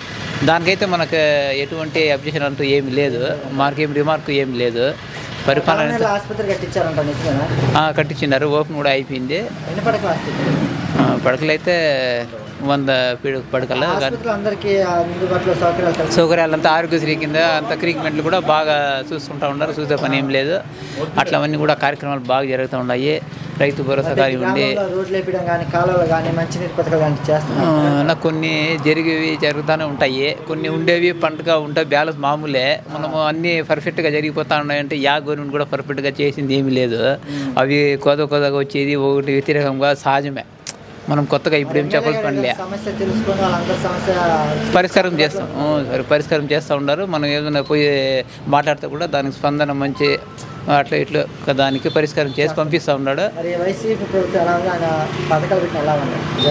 దానికైతే మనకు ఎటువంటి అబ్జెక్షన్ అంటూ ఏమి లేదు. మాకేం రిమార్క్ ఏమి లేదు. పరిపాలన కట్టించినారు. ఓపెన్ కూడా అయిపోయింది. పడకలు అయితే 100 పడకలు. సౌకర్యాలంతా ఆరోగ్యశ్రీ కింద అంత ట్రీట్మెంట్లు కూడా బాగా చూసుకుంటూ ఉన్నారు. చూసే పని ఏం లేదు. అట్లవన్నీ కూడా కార్యక్రమాలు బాగా జరుగుతూ ఉన్నాయి. రైతు భరోసా కానివ్వండి, నాకు కొన్ని జరుగుతూనే ఉంటాయి. కొన్ని ఉండేవి పంటగా ఉంటాయి. బ్యాలెన్స్ మామూలే. మనము అన్నీ పర్ఫెక్ట్గా జరిగిపోతూ ఉన్నాయంటే గవర్నమెంట్ కూడా పర్ఫెక్ట్గా చేసింది ఏమీ లేదు. అవి కొత్తగా వచ్చేది ఒకటి వ్యతిరేకంగా సహజమే. మనం కొత్తగా ఇప్పుడు ఏం చెప్పాల్సిన పనిలే. పరిష్కారం చేస్తూ ఉన్నారు. మనం ఏదైనా పోయి మాట్లాడితే కూడా దానికి స్పందన మంచి అట్లా ఇట్లా దానికి పరిష్కారం చేసి పంపిస్తూ ఉన్నాడు.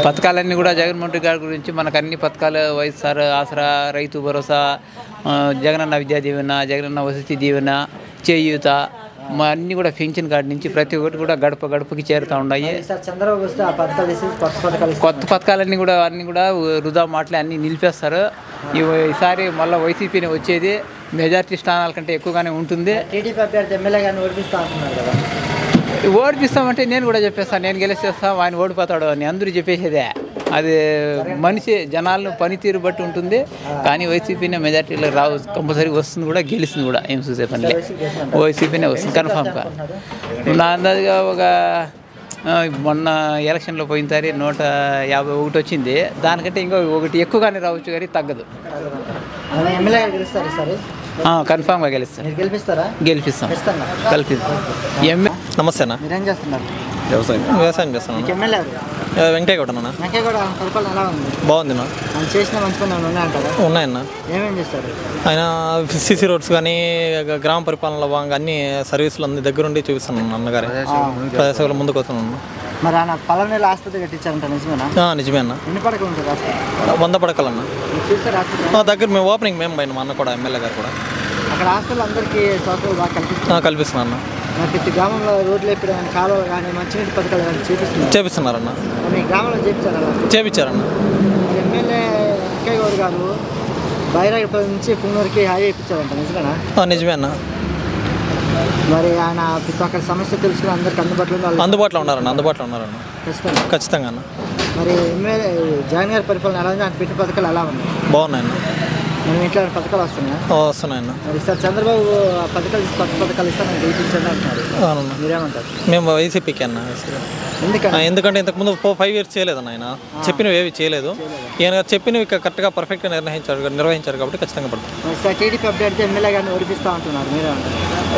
పథకాలన్నీ కూడా జగన్మోహన్ రెడ్డి గారి గురించి మనకు అన్ని పథకాలు, వైఎస్ఆర్ ఆసరా, రైతు భరోసా, జగనన్న విద్యా దీవెన, జగనన్న వసతి దీవెన, చేయూత, అన్నీ కూడా పెన్షన్ కార్డు నుంచి ప్రతి ఒక్కటి కూడా గడపకి చేరుతూ ఉన్నాయి. కొత్త పథకాలన్నీ కూడా వృధా మాటలే అన్నీ నిలిపేస్తారు. ఈసారి మళ్ళీ వైసీపీని వచ్చేది. మెజార్టీ స్థానాల కంటే ఎక్కువగానే ఉంటుంది. ఓడిపిస్తామంటే నేను కూడా చెప్పేస్తాను, నేను గెలిచేస్తాను, ఆయన ఓడిపోతాడు అని అందరూ చెప్పేసేదే. అది మనిషి జనాలను పనితీరు బట్టి ఉంటుంది. కానీ వైసీపీనే మెజార్టీలో కంపల్సరీ వస్తుంది కూడా, గెలుస్తుంది కూడా. ఏం చూసే పనిలే, వైసీపీనే వస్తుంది కన్ఫామ్గా. నా అందాజుగా ఒక మొన్న ఎలక్షన్లో పోయినసారి 151 వచ్చింది. దానికంటే ఇంకా ఒకటి ఎక్కువగానే రావచ్చు కానీ తగ్గదు. కన్ఫామ్గా గెలిపిస్తాం. నమస్తే అన్న. వ్యవసాయం చేస్తాను. వెంకయ్యగౌడ అన్న. బాగుంది అన్న. ఉన్నాయన్న. ఆయన సిసి రోడ్స్ కానీ గ్రామ పరిపాలనలో భాగంగా అన్ని సర్వీసులు అన్ని దగ్గరుండి చూపిస్తాను అన్నగారు. ప్రదేశాలు ముందుకు వస్తున్నాను. మరి ఆయన పలమనేరులో ఆసుపత్రి కట్టించారంట, నిజమేనా? నిజమే అన్న. ఎన్ని పడకలు ఉంటుంది? 100 పడకలన్న. దగ్గర మేము ఓపెనింగ్ మేము పోయినాం, అన్న కూడా ఎమ్మెల్యే గారు కూడా. అక్కడ హాస్పిటల్ అందరికీ సౌకర్యాలు బాగా కల్పిస్తున్నా అన్న. ప్రతి గ్రామంలో రోడ్లు వేపడం కానీ, కాలువలు కానీ, మంచినీటి పథకాలు కానీ చేపిస్తున్నారన్న. మీ గ్రామంలో చేపించారన్న. ఎమ్మెల్యే వెంకయ్యగౌడ్ గారు బైరాగపల్లి నుంచి పుంగనూరుకి హైవే ఇప్పించారంట, నిజమేనా? నిజమే అన్న. మరి ఆయన ప్రతి ఒక్క సమస్య తెలుసుకుని అందరికి అందుబాటులో ఉన్నారన్న ఖచ్చితంగా అన్న. మరి ఎమ్మెల్యే జగన్ గారి పరిపాలన ఎలా ఉంది? ఆయన పెట్టిన పథకాలు ఎలా ఉన్నాయి? బాగున్నాయన్న. మనం ఇట్లా పథకాలు వస్తున్నాయన్న. మరి సార్ చంద్రబాబు పథకాలు కొత్త పథకాలు ఇస్తాను గెలిపించండి అంటున్నారు, మీరేమంటారు? మేము వైసీపీకి అన్న. ఎందుకంటే ఇంతకుముందు 5 years చేయలేదన్న ఆయన. చెప్పినవి ఏవి చేయలేదు. ఈయన చెప్పినవి కరెక్ట్గా పర్ఫెక్ట్గా నిర్వహించారు కాబట్టి ఖచ్చితంగా పడుతుంది. సార్ టీడీపీ అభ్యర్థి ఎమ్మెల్యే గారిని ఓడిపిస్తూ ఉంటున్నారు, మీరేమంటారు?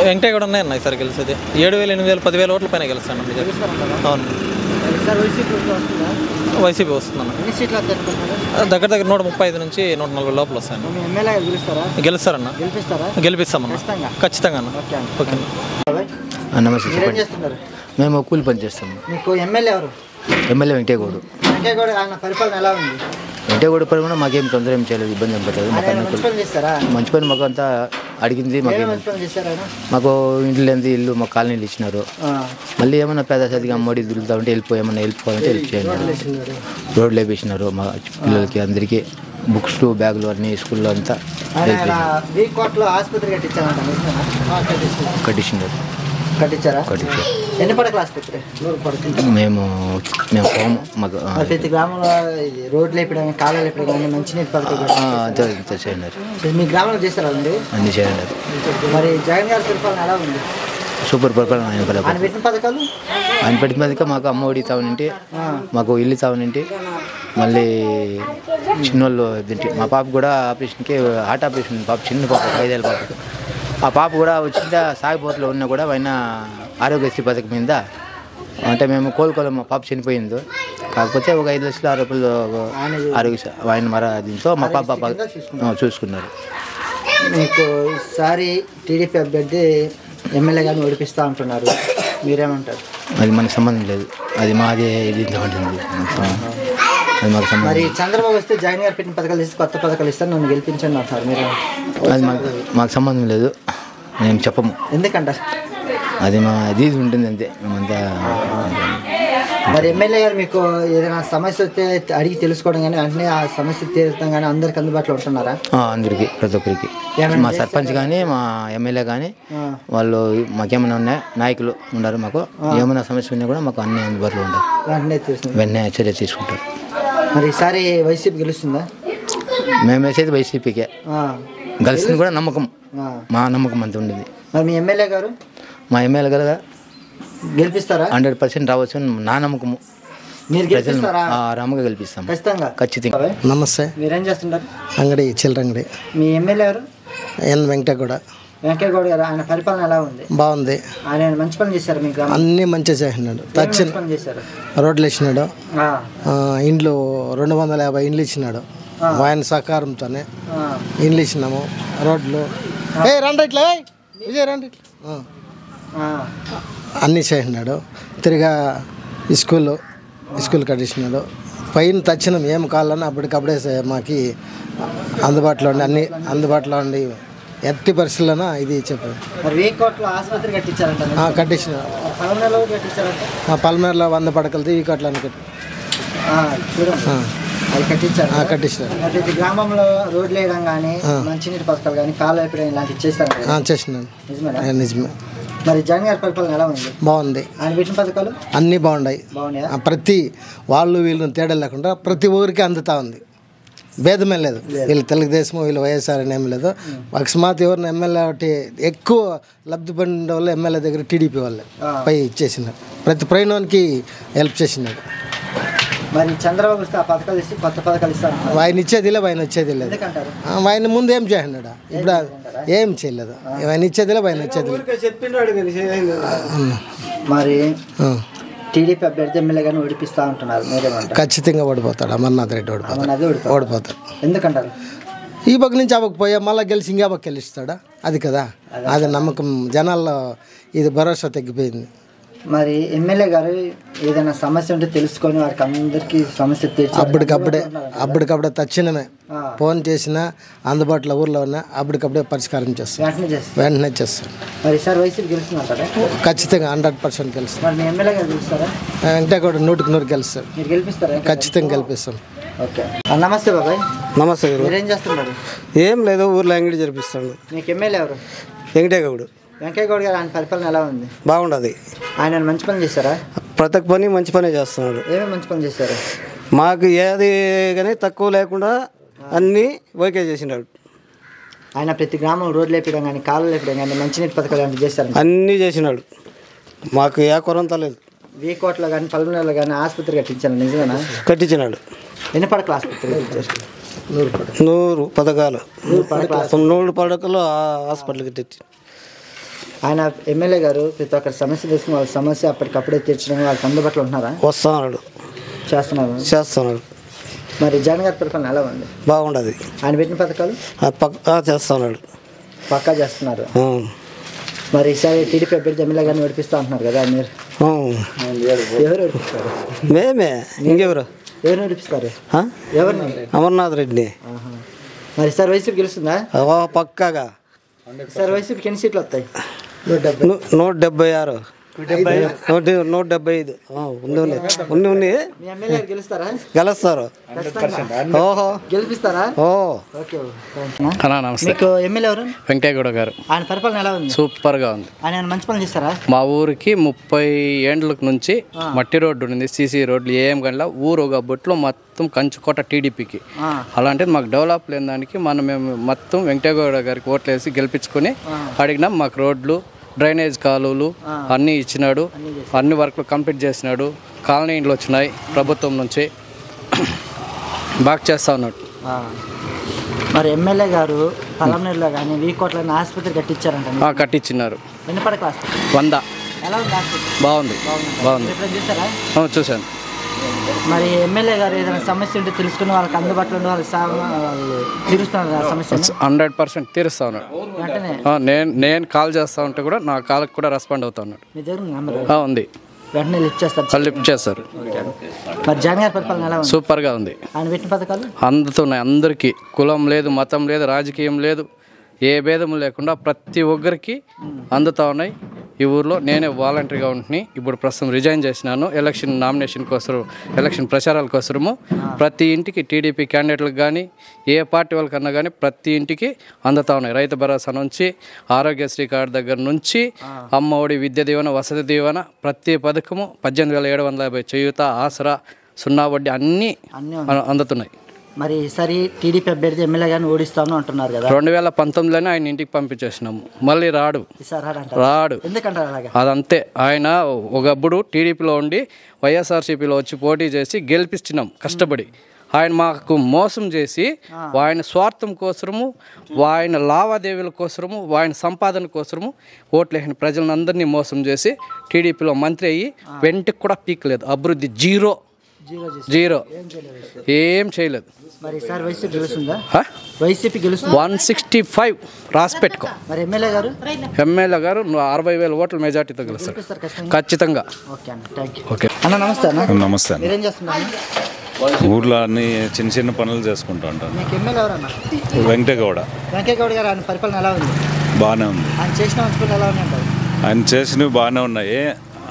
వెంకటయ్య కూడా ఉన్నాయన్న ఈసారి గెలిచేది. 7,000, 8,000, 10,000 ఓట్ల పైన గెలుస్తాను. అవును, వైసీపీ వస్తుందన్న. దగ్గర 135 నుంచి 140 లోపల వస్తాను. గెలుస్తారన్న. గెలిపిస్తామన్న ఖచ్చితంగా అన్న. ఓకే. నమస్తే. మేము కూలి పని చేస్తాము. మీకు ఎమ్మెల్యే ఎవరు? ఎమ్మెల్యే వెంకటేగౌడ్. ఆయన పరిపాలన ఎలా ఉంది? వెంకటేగౌడ పరిపాలన మాకేం తొందర ఏం చేయలేదు, ఇబ్బంది ఏం పడలేదు. మంచి పని మాకు అంతా అడిగింది. మాకు ఇంట్లో లేని ఇల్లు మాకు కాలనీలు ఇచ్చినారు. మళ్ళీ ఏమన్నా పేద సతిగా అమ్మడి దులుతా ఉంటే ఏమన్నా వెళ్ళిపోవాలంటే హెల్ప్ చేయండి. రోడ్లు వేపించినారు మా పిల్లలకి అందరికీ. బుక్స్ బ్యాగులు అన్నీ స్కూల్లో అంతా కట్టించినారు. ఎన్ని పడకల ఆసుపత్రి? మేము పోము. మాకు ప్రతి గ్రామంలో రోడ్లు వేపడం, కాలువలు వేపడం కానీ మంచినీటి పథకం చేయండి. మీ గ్రామంలో చేస్తారండి? అన్ని చేయండి. మరి జగన్ గారి పరిపాలన ఎలా ఉంది? సూపర్ పరిపాలన. ఆయన పెట్టిన పథకాలు ఆయన పెట్టిన పథకం మాకు అమ్మ ఒడి తావనంటే, మాకు ఇల్లు తావనంటే, మళ్ళీ చిన్నోళ్ళు తింటే మా పాప కూడా ఆపరేషన్కి హార్ట్ ఆపరేషన్ పాప, చిన్న పాప 5 ఏళ్ళ పాపకు. ఆ పాప కూడా వచ్చిందా సాగిపోతలో ఉన్నా కూడా ఆయన ఆరోగ్యశ్రీ పథకం మీద అంటే మేము కోలుకోలేము. మా పాప చనిపోయింది, కాకపోతే ఒక 5 లక్షల రూపాయలు ఆరోగ్య ఆయన దీంతో మా పాప చూసుకున్నారు. మీకు ఈసారి టీడీపీ అభ్యర్థి ఎమ్మెల్యే గారిని ఓడిపిస్తూ ఉంటున్నారు, మీరేమంటారు? అది మనకు సంబంధం లేదు, అది మాదే ఇది ఉంటుంది. అది మాకు సంబంధం. మరి చంద్రబాబు వస్తే జగన్ గారు పెట్టిన పథకాలు ఇస్తే కొత్త పథకాలు ఇస్తారు, నన్ను గెలిపించండి అంటారు, మీరు? అది మాకు సంబంధం లేదు, మేము చెప్పము. ఎందుకంటారు? అది మా ఇది ఉంటుంది అంతే. మేమంతా మరి ఎమ్మెల్యే గారు మీకు ఏదైనా సమస్య వస్తే అడిగి తెలుసుకోవడం కానీ వెంటనే ఆ సమస్య తీరుతాం కానీ అందరికి అందుబాటులో ఉంటున్నారా? అందరికీ, ప్రతి ఒక్కరికి. మా సర్పంచ్ కానీ మా ఎమ్మెల్యే కానీ వాళ్ళు మాకేమైనా ఉన్నాయి, నాయకులు ఉన్నారు. మాకు ఏమైనా సమస్య ఉన్నా కూడా మాకు అన్ని అందుబాటులో ఉంటాయి, వెంటనే చర్య తీసుకుంటారు. మరి ఈసారి వైసీపీ గెలుస్తుందా? మేము వేసేది వైసీపీకే. గెలుస్తుంది కూడా నమ్మకం, మా నమ్మకం అంత ఉండేది. మరి మీ ఎమ్మెల్యే గారు? మా ఎమ్మెల్యే గారు గెలిపిస్తారా? 100% రావచ్చు నా నమ్మకము. మీరు గెలిపిస్తారా? రామగా గెలిపిస్తాం ఖచ్చితంగా. నమస్తే. మీరేం చేస్తుంటారు? అంగడి, చిల్లరంగడి. మీ ఎమ్మెల్యే గారు? వెంకటగౌడ గారు. ఆయన పరిపాలన ఎలా ఉంది? బాగుంది. ఆయన మంచి పని చేశారు, మీకు అన్ని మంచిగా చేసినాడు. రోడ్లు వేసినాడు, ఇండ్లు 250 ఇండ్లు ఇచ్చినాడు. ఆయన సహకారంతోనే ఇండ్లు ఇచ్చినాము, రోడ్లు రండి ఇట్లా విజయ్ రండి ఇట్లా అన్నీ చేసినాడు. తిరిగా స్కూల్ కట్టించినాడు. పైన తచ్చినాం ఏం కావాలని అప్పటికప్పుడే మాకు అందుబాటులో ఉండి అన్ని అందుబాటులో ఉండి ఎట్టి పరిస్థితుల్లోనా ఇది చెప్పారు. కట్టించిన పల్మేరలో 100 పడకలతో ఈ కోట్ల కట్టించారు. గ్రామంలో రోడ్లు వేయడం కానీ మంచినీటి పథకాలు కానీ కాలువ వేయడం ఇలాంటివి చేసినాను. నిజమే. మరి జగన్ గారి పరిపాలన ఎలా ఉంది? బాగుంది. ఆయన పెట్టిన పథకాలు అన్నీ బాగున్నాయి. ప్రతి వాళ్ళు వీళ్ళు తేడా లేకుండా ప్రతి ఊరికి అందుతా ఉంది, భేదమే లేదు. వీళ్ళు తెలుగుదేశం, వీళ్ళు వైఎస్ఆర్ అని ఏం లేదు. అకస్మాత్ ఎవరిని ఎమ్మెల్యే ఒకటి ఎక్కువ లబ్ధి పొందిన వాళ్ళు ఎమ్మెల్యే దగ్గర టీడీపీ వాళ్ళే పై ఇచ్చేసినారు. ప్రతి ప్రయాణానికి హెల్ప్ చేసినాడు. మరి చంద్రబాబు వస్తే ఆ పథకాలు ఇస్తే కొత్త పథకాలు ఇస్తారు, ఆయన ఇచ్చేది లేదు, ఆయన వచ్చేది లేదు. ఆయన ముందు ఏం చేసినాడు? ఇప్పుడు ఏం చేయలేదు. ఆయన ఇచ్చేది లేదు, ఆయన వచ్చేది లేదు. మరి టీడీపీ అభ్యర్థి ఎమ్మెల్యే గారిని ఓడిపిస్తా ఉంటున్నారు, మీరేమంటారు? ఖచ్చితంగా ఓడిపోతాడు. అమర్నాథ్ రెడ్డి ఓడిపోతాడు. ఎందుకంటారు? ఈ పక్క నుంచి అవ్వకు పోయా మళ్ళీ గెలిచి ఇంకే పక్క గెలుస్తాడా? అది కదా, అది నమ్మకం జనాల్లో ఇది భరోసా తగ్గిపోయింది. మరి ఎమ్మెల్యే గారు ఏదైనా సమస్య ఉంటే తెలుసుకొని వారికి అందరికీ సమస్య అప్పటికప్పుడే తక్షణమే ఫోన్ చేసినా అందుబాటులో ఊర్లో ఉన్నా అప్పటికప్పుడే పరిష్కారం చేస్తాం, వెంటనే చేస్తాం. మరి సార్ వైసీపీ గెలుస్తుందంటారా? ఖచ్చితంగా 100% గెలుస్తాం. మరి మీ ఎమ్మెల్యే గారు గెలుస్తారా? వెంకటగౌడ 100% గెలుస్తారు. మీరు గెలిపిస్తారా? ఖచ్చితంగా గెలిపిస్తాం. ఓకే. నమస్తే బాబాయ్. నమస్తే. మీరేం చేస్తున్నారు? ఏం లేదు, ఊర్లో అంగడి జరిపిస్తాను. మీకు ఎమ్మెల్యే ఎవరు? వెంకటగౌడ్. వెంకయ్య గౌడ్ గారు ఆయన పరిపాలన ఎలా ఉంది? బాగుండదు. ఆయన మంచి పని చేస్తారా? ప్రతి పని మంచి పనే చేస్తున్నాడు. ఏమేమి మంచి పని చేస్తారు? మాకు ఏది కానీ తక్కువ లేకుండా అన్నీ ఓకే చేసినాడు. ఆయన ప్రతి గ్రామం రోడ్లు వేపడం కానీ కాళ్ళు వేపడం కానీ మంచినీటి పథకాలు లాంటివి చేస్తారు. అన్నీ చేసినాడు. మాకు ఏ కొరంత లేదు. వీకోట్లో కానీ పల్మనేరులో కానీ ఆసుపత్రి కట్టించాను, నిజమేనా? కట్టించినాడు. ఎన్ని పడకల ఆసుపత్రి కట్టించారు? 100 పథకాలు 100 పడకలు హాస్పిటల్ కట్టించి. ఆయన ఎమ్మెల్యే గారు ప్రతి ఒక్కరి సమస్య తీసుకుని వాళ్ళ సమస్య అప్పటికప్పుడే తీర్చడం వాళ్ళకి అందుబాటులో ఉంటున్నారా? వస్తున్నాడు, చేస్తున్నాడు. మరి జగన్ గారి పరిపాలన ఎలా ఉంది? బాగుండదు. ఆయన పెట్టిన పథకాలు చేస్తున్నాడు, పక్కా చేస్తున్నారు. మరి ఈసారి టీడీపీ అభ్యర్థి ఎమ్మెల్యే గారిని నడిపిస్తూ ఉంటున్నారు కదా మీరు? ఎవరు నడిపిస్తారు? మేమే. ఇంకెవరు? ఎవరు నడిపిస్తారు? ఎవరిని? అమర్నాథ్ రెడ్డిని. మరి ఈసారి వైసీపీ గెలుస్తుందా? పక్కాగా. ఈసారి వైసీపీకి ఎన్ని సీట్లు వస్తాయి? 176, 175 ఉంది. మీ ఎమ్మెల్యే గెలుస్తారా? గెలుస్తారు. ఓహో, గెలిపిస్తారా? ఓకే. మీకు ఎమ్మెల్యే ఎవరు? వెంకయ్య గౌడ్ గారు. ఆయన పరిపాలన ఎలా ఉంది? సూపర్గా ఉంది. ఆయన మంచి పనులు చేస్తారా? మా ఊరికి 30 ఏండ్ల నుంచి మట్టి రోడ్డు ఉంది, సీసీ రోడ్లు ఏం కానీ ఊరు ఒక బొట్లో మొత్తం కంచుకోట టీడీపీకి. అలాంటిది మాకు డెవలప్ లేని దానికి మేము మొత్తం వెంకయ్య గౌడ్ గారికి ఓట్లు వేసి గెలిపించుకొని అడిగినాం. మాకు రోడ్లు, డ్రైనేజ్ కాలువలు అన్నీ ఇచ్చినాడు. అన్ని వర్క్లు కంప్లీట్ చేసినాడు. కాలనీ ఇండ్లు వచ్చినాయి ప్రభుత్వం నుంచి. బాగా చేస్తా ఉన్నాడు. మరి ఎమ్మెల్యే గారు పలమనేరులో కానీ వీకోట్లో ఆసుపత్రి కట్టించారంట. కట్టించినారు. ఎన్ని పడకల ఆసుపత్రి? 100. ఎలా ఉంది ఆసుపత్రి? బాగుంది. చూసారా? చూశాను. మరి ఎమ్మెల్యే గారు ఏదైనా సమస్య ఉంటే తెలుసుకుని వాళ్ళకి అందుబాటులో ఉండి వాళ్ళు తీరుస్తున్నారు సమస్య? 100% తీరుస్తా ఉన్నాడు. నేను కాల్ చేస్తా ఉంటే కూడా నా కాల్కి కూడా రెస్పాండ్ అవుతా ఉన్నాడు. మీ దగ్గర ఉంది. వెంటనే లిఫ్ట్ చేస్తారు. మరి జగన్ గారి పరిపాలన ఎలా ఉంది? సూపర్గా ఉంది. ఆయన పెట్టిన పథకాలు అందుతున్నాయి అందరికీ. కులం లేదు, మతం లేదు, రాజకీయం లేదు, ఏ భేదము లేకుండా ప్రతి ఒక్కరికి అందుతూ ఉన్నాయి. ఈ ఊర్లో నేనే వాలంటరీగా ఉంటుని ఇప్పుడు ప్రస్తుతం రిజైన్ చేసినాను. ఎలక్షన్ నామినేషన్ కోసం, ఎలక్షన్ ప్రచారాల కోసము ప్రతి ఇంటికి టీడీపీ క్యాండిడేట్లకు కానీ ఏ పార్టీ వాళ్ళకన్నా కానీ ప్రతి ఇంటికి అందుతూ ఉన్నాయి. రైతు భరోసా నుంచి ఆరోగ్యశ్రీ కార్డు దగ్గర నుంచి అమ్మ ఒడి, విద్య దీవెన, వసతి దీవెన, ప్రతి పథకము 18,750 చేయూత, ఆసరా, 0 వడ్డీ అన్నీ అందుతున్నాయి. మరి ఈసారి టీడీపీ అభ్యర్థి ఎమ్మెల్యే గారిని ఓడిస్తాను అంటున్నారు కదా? 2019లోనే ఆయన ఇంటికి పంపించేసినాము. మళ్ళీ రాడు. ఎందుకంటారు అలాగా? అదంతే. ఆయన ఒకప్పుడు టీడీపీలో ఉండి వైఎస్ఆర్సీపీలో వచ్చి పోటీ చేసి గెలిపించినాం కష్టపడి. ఆయన మాకు మోసం చేసి ఆయన స్వార్థం కోసము, ఆయన లావాదేవీల కోసము, ఆయన సంపాదన కోసము ఓట్లేసిన ప్రజలందరినీ మోసం చేసి టీడీపీలో మంత్రి అయ్యి వెంటకి కూడా పీకలేదు. అభివృద్ధి జీరో. ఏం చేయలేదు. మరి ఈసారి వైసీపీ గెలుస్తుందా? వైసీపీ గెలుస్తుంది. 165 రాసి పెట్టుకో. మరి ఎమ్మెల్యే గారు 60,000 ఓట్ల మెజార్టీతో గెలుస్తారు ఖచ్చితంగా. ఓకే అన్న, నమస్తే అన్న. నమస్తే. మీరేం చేస్తున్నారు? ఊర్లో అన్ని చిన్న చిన్న పనులు చేసుకుంటూ ఉంటాను. మీకు ఎమ్మెల్యే ఎవరన్నా? వెంకయ్య గౌడ్ గారు. ఆయన పరిపాలన ఎలా ఉంది? బాగానే ఉంది. ఆయన చేసిన మంచి పనులు ఎలా ఉన్నాయి? ఆయన చేసినవి బాగానే ఉన్నాయి.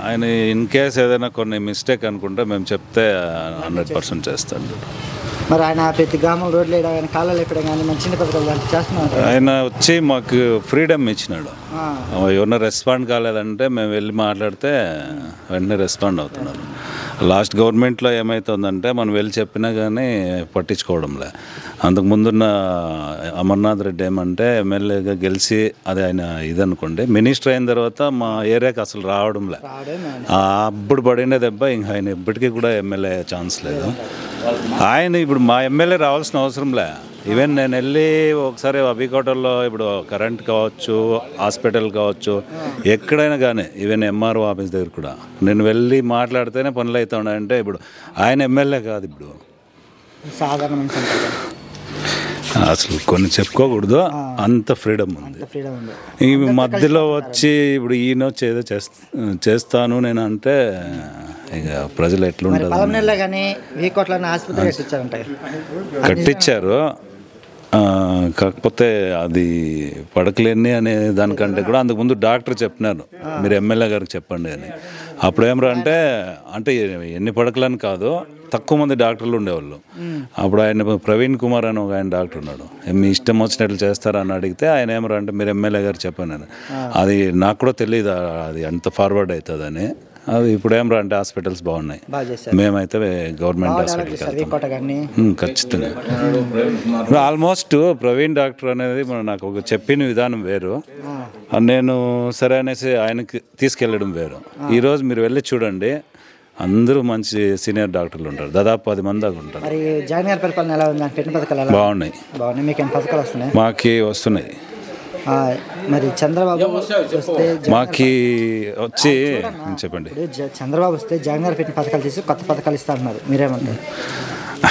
ఆయన ఇన్ కేస్ ఏదైనా కొన్ని మిస్టేక్ అనుకుంటే మేము చెప్తే 100% చేస్తాడు. మరి ఆయన ప్రతి గ్రామం రోడ్లు వేయడం కానీ కాళ్ళు లేపడం కానీ మంచి పథకాలు చేస్తున్నారు. ఆయన వచ్చి మాకు ఫ్రీడమ్ ఇచ్చినాడు. ఎవరైనా రెస్పాండ్ కాలేదంటే మేము వెళ్ళి మాట్లాడితే వెంటనే రెస్పాండ్ అవుతున్నారు. లాస్ట్ గవర్నమెంట్లో ఏమవుతుందంటే మనం వెళ్ళి చెప్పినా కానీ పట్టించుకోవడంలే. అంతకుముందున్న అమర్నాథ్ రెడ్డి ఏమంటే ఎమ్మెల్యేగా గెలిచి అది ఆయన ఇదనుకోండి, మినిస్టర్ అయిన తర్వాత మా ఏరియాకి అసలు రావడంలే. అప్పుడు పడిన దెబ్బ ఇంక ఆయన ఇప్పటికీ కూడా ఎమ్మెల్యే అయ్యే ఛాన్స్ లేదు. ఆయన ఇప్పుడు మా ఎమ్మెల్యే రావాల్సిన అవసరంలే. ఈవెన్ నేను వెళ్ళి ఒకసారి అభికోటల్లో ఇప్పుడు కరెంట్ కావచ్చు, హాస్పిటల్ కావచ్చు, ఎక్కడైనా కానీ ఈవెన్ ఎంఆర్ఓ ఆఫీస్ దగ్గర కూడా నేను వెళ్ళి మాట్లాడితేనే పనులు అవుతా ఉన్నాయంటే ఇప్పుడు ఆయన ఎమ్మెల్యే కాదు. ఇప్పుడు సాధారణ అసలు కొన్ని చెప్పుకోకూడదు, అంత ఫ్రీడమ్ ఉంది. ఈ మధ్యలో వచ్చి ఇప్పుడు ఈయన ఏదో చేస్తాను నేను అంటే ఇక ప్రజలు ఎట్లుంటారు. ఆసుపత్రి కట్టించారు. కాకపోతే అది పడకలేని అనే దానికంటే కూడా అంతకుముందు డాక్టర్ చెప్పినారు మీరు ఎమ్మెల్యే గారికి చెప్పండి అని. అప్పుడు ఏమరా అంటే ఎన్ని పడకలని కాదు, తక్కువ మంది డాక్టర్లు ఉండేవాళ్ళు. అప్పుడు ఆయన ప్రవీణ్ కుమార్ అని ఒక ఆయన డాక్టర్ ఉన్నాడు. మీ ఇష్టం వచ్చినట్లు చేస్తారని అడిగితే ఆయన ఏమరా అంటే మీరు ఎమ్మెల్యే గారు చెప్పండి అని. అది నాకు కూడా తెలియదు అది అంత ఫార్వర్డ్ అవుతుందని. అది ఇప్పుడు ఏమరా అంటే హాస్పిటల్స్ బాగున్నాయి. మేమైతే గవర్నమెంట్ హాస్పిటల్కి ఖచ్చితంగా. ఆల్మోస్ట్ ప్రవీణ్ డాక్టర్ అనేది నాకు ఒక చెప్పిన విధానం వేరు, నేను సరే అనేసి ఆయనకి తీసుకెళ్ళడం వేరు. ఈరోజు మీరు వెళ్ళి చూడండి, అందరూ మంచి సీనియర్ డాక్టర్లు ఉంటారు, దాదాపు 10 మంది దాకా ఉంటారు. బాగున్నాయి. మాకి వస్తున్నాయి. మరి చంద్రబాబు వస్తే మాకి వచ్చి చెప్పండి. చంద్రబాబు వస్తే జగన్ గారు పెట్టిన పథకాలు తీసి కొత్త పథకాలు ఇస్తా అంటున్నారు, మీరేమంటారు?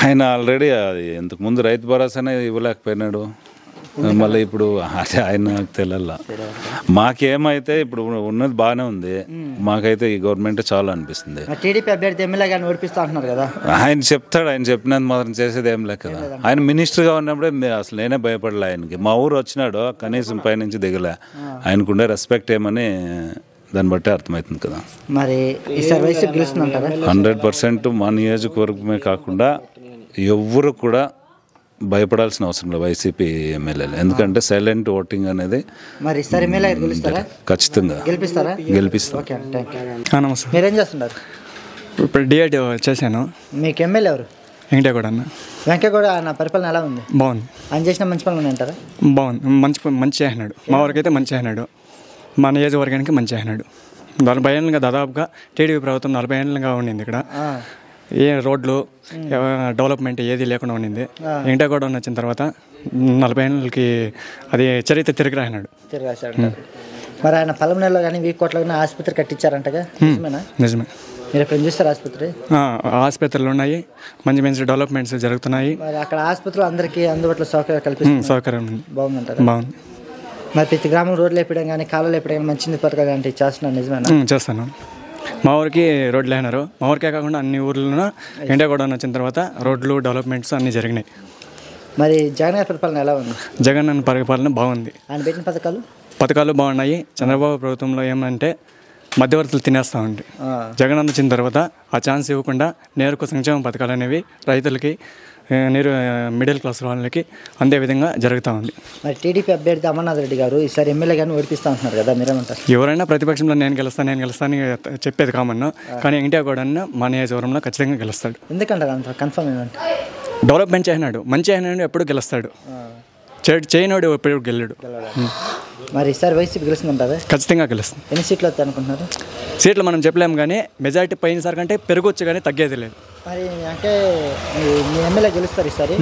ఆయన ఆల్రెడీ అది ఇంతకు ముందు రైతు భరోసానే ఇవ్వలేకపోయినాడు, మళ్ళీ ఇప్పుడు అదే ఆయన తెలియాల. మాకేమైతే ఇప్పుడు ఉన్నది బాగానే ఉంది, మాకైతే ఈ గవర్నమెంట్ చాలా అనిపిస్తుంది. టీడీపీ అభ్యర్థి ఎమ్మెల్యే గారిని ఓడిపిస్తా అంటున్నారు కదా, ఆయన చెప్తాడు, ఆయన చెప్పినంత మాత్రం చేసేది ఏం లేక కదా. ఆయన మినిస్టర్గా ఉన్నప్పుడే అసలు నేనే భయపడలే ఆయనకి. మా ఊరు వచ్చినాడు కనీసం పైనుంచి దిగలే. ఆయనకుండే రెస్పెక్ట్ ఏమని దాన్ని బట్టి అర్థమవుతుంది కదా. మరి 100% మా నియోజకవర్గమే కాకుండా ఎవ్వరు కూడా భయపడాల్సిన అవసరం లేదు వైసీపీ ఎమ్మెల్యేలు, ఎందుకంటే సైలెంట్ ఓటింగ్ అనేది. మరి ఈసారి ఎమ్మెల్యే గెలుస్తారా? ఖచ్చితంగా గెలిపిస్తారా? గెలిపిస్తాం. నమస్తే. మీరేం చేస్తున్నారు? ఇప్పుడు డిఐడి చేశాను. మీకు ఎమ్మెల్యే ఎవరు? వెంకటగౌడ అన్న. వెంకటగౌడ అన్న పరిపాలన ఎలా ఉంది? బాగుంది. ఆయన చేసిన మంచి పనులు అంటారా? బాగుంది, మంచి చేసినాడు. మా ఊరికైతే మంచి చేసినాడు, మా నియోజకవర్గానికి మంచి చేసినాడు. 40 ఏళ్ళుగా దాదాపుగా టీడీపీ ప్రభుత్వం 40 ఏళ్ళుగా ఉండింది ఇక్కడ. ఏ రోడ్లు డెవలప్మెంట్ ఏది లేకుండా ఉండింది. వెంకటగౌడ వచ్చిన తర్వాత 40 ఏళ్ళకి అది చరిత్ర తిరిగిరాసినాడు. మరి ఆయన పలమనేరులో కానీ వీకోట్లో కానీ ఆసుపత్రి కట్టించారంటగా, నిజమేనా? నిజమే. మీరు ఎప్పుడు చూస్తారు ఆసుపత్రి? ఆసుపత్రులు ఉన్నాయి, మంచి డెవలప్మెంట్స్ జరుగుతున్నాయి. మరి అక్కడ ఆసుపత్రులు అందరికీ అందుబాటులో సౌకర్యం కల్పిస్తుంది. సౌకర్యం బాగుందంటారా? బాగుంది. మరి ప్రతి గ్రామం రోడ్లు వేయడం కానీ కాలువలు వేయడం కానీ మంచి పథకాలు అంటే చేస్తున్నారు, నిజమేనా? చేస్తాను. మా ఊరికి రోడ్లు అయినారు. మా ఊరికే కాకుండా అన్ని ఊర్లలో వెంకటగౌడ వచ్చిన తర్వాత రోడ్లు డెవలప్మెంట్స్ అన్నీ జరిగినాయి. మరి జగన్ గారి పరిపాలన ఎలా ఉంది? జగన్ అన్న పరిపాలన బాగుంది. ఆయన పెట్టిన పథకాలు బాగున్నాయి. చంద్రబాబు ప్రభుత్వంలో ఏమంటే మధ్యవర్తులు తినేస్తూ ఉంటాయి. జగన్ వచ్చిన తర్వాత ఆ ఛాన్స్ ఇవ్వకుండా నేరుకు సంక్షేమ పథకాలు అనేవి రైతులకి, మిడిల్ క్లాస్ వాళ్ళకి అందే విధంగా జరుగుతూ ఉంది. మరి టీడీపీ అభ్యర్థి అమర్నాథ్ రెడ్డి గారు ఈసారి ఎమ్మెల్యే గారిని ఓడిపిస్తూ ఉంటున్నారు కదా, మీరేమంటారు? ఎవరైనా ప్రతిపక్షంలో నేను గెలుస్తాను చెప్పేది కామన్, కానీ వెంకటగౌడ మా నియోజకవర్గంలో ఖచ్చితంగా గెలుస్తాడు. ఎందుకంటారు అంత కన్ఫర్మ్? ఏమంటే డెవలప్మెంట్ చేసినాడు, మంచి అయినాడు, ఎప్పుడు గెలుస్తాడు. చేయనోడు ఎప్పుడు గెలడు. మరి ఈసారి వైసీపీ గెలుస్తుందంటారా? ఖచ్చితంగా గెలుస్తుంది. ఎన్ని సీట్లు వస్తాయి అనుకుంటున్నారు? సీట్లు మనం చెప్పలేము, కానీ మెజారిటీ పోయినసారి కంటే పెరగొచ్చు, కానీ తగ్గేది లేదు. మరి అంటే మీ ఎమ్మెల్యే గెలుస్తారు ఈసారి?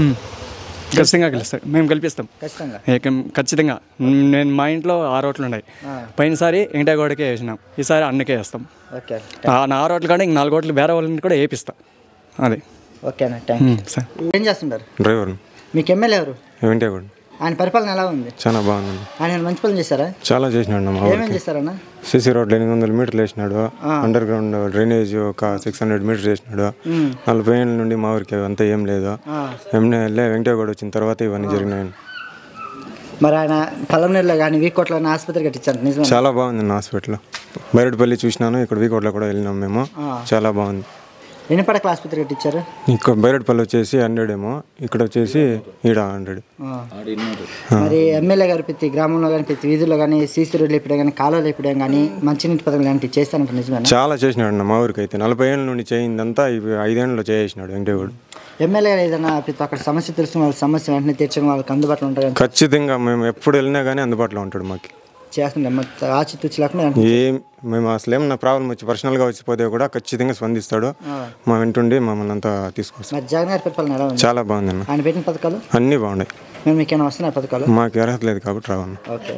ఖచ్చితంగా గెలుస్తాడు, మేము గెలిపిస్తాం ఖచ్చితంగా. నేను మా ఇంట్లో 6 ఓట్లు ఉన్నాయి. పోయినసారి వెంకటగౌడకే వేసినాం, ఈసారి అన్నకే వేస్తాం. నా 6 ఓట్లు కానీ ఇంక 4 ఓట్లు వేరే వాళ్ళని కూడా వేపిస్తాం. అదే. ఓకేనా, థ్యాంక్ యూ. ఏం చేస్తుంటారు? డ్రైవర్. మీకు ఎమ్మెల్యే ఎవరు? వెంకటగౌడ. ఆయన పరిపాలన ఎలా ఉంది? చాలా బాగుంది. ఆయన మంచి పనులు చేశారా? చాలా చేసినాడు. ఏమేమి చేస్తారన్నా? సిసి రోడ్లు 800 మీటర్లు వేసినాడు. అండర్ గ్రౌండ్ డ్రైనేజ్ ఒక 600 మీటర్స్ వేసినాడు. 40 ఏళ్ళ నుండి మా ఊరికి అంతా ఏం లేదు. ఎమ్మెల్యే వెంకటగౌడ వచ్చిన తర్వాత ఇవన్నీ జరిగినాయి. మరి ఆయన పలమనేరులో కానీ వీకోట్లో ఆసుపత్రి కట్టించారు, నిజమే? చాలా బాగుంది హాస్పిటల్. బైరెడ్పల్లి చూసినాను, ఇక్కడ వీకోట్లో కూడా వెళ్ళినాం మేము. చాలా బాగుంది. ఎన్ని పడకల ఆసుపత్రి కట్టించారు? ఇక్కడ బైరెడ్పల్లి వచ్చేసి 100 ఏమో, ఇక్కడ వచ్చేసి ఈడ 100. మరి ఎమ్మెల్యే గారు ప్రతి గ్రామంలో కానీ ప్రతి వీధుల్లో కానీ సీసీ రోడ్లు వేయడం కానీ కాలువలు వేయడం కానీ మంచినీటి పథకాలు లాంటివి చేస్తానంట, నిజమే? చాలా చేసినాడు మా ఊరికి. అయితే 40 ఏళ్ళ నుండి చేయిందంతా 5 ఏళ్ళలో చేసినాడు వెంకటగౌడ. ఎమ్మెల్యే గారు ఏదైనా ప్రతి ఒక్కరి సమస్య తెలుసుకుని వాళ్ళ సమస్య వెంటనే తీర్చడం వాళ్ళకి అందుబాటులో ఉంటారు? ఖచ్చితంగా, మేము ఎప్పుడు వెళ్ళినా కానీ అందుబాటులో ఉంటాడు మాకు. చేస్తుండే ఆచితూచి లేకుండా మేము అసలు ఏమన్నా ప్రాబ్లం వచ్చి పర్సనల్గా వచ్చిపోతే కూడా ఖచ్చితంగా స్పందిస్తాడు. మా వెంటుండి మమ్మల్ని అంతా తీసుకొస్తాం. జగన్ గారి పరిపాలన ఎలా ఉంది? చాలా బాగుంది అన్న. ఆయన పెట్టిన పథకాలు అన్నీ బాగున్నాయి. మీకేమైనా వస్తున్నాయి పథకాలు? మాకు అర్హత లేదు కాబట్టి రావన్న. ఓకే.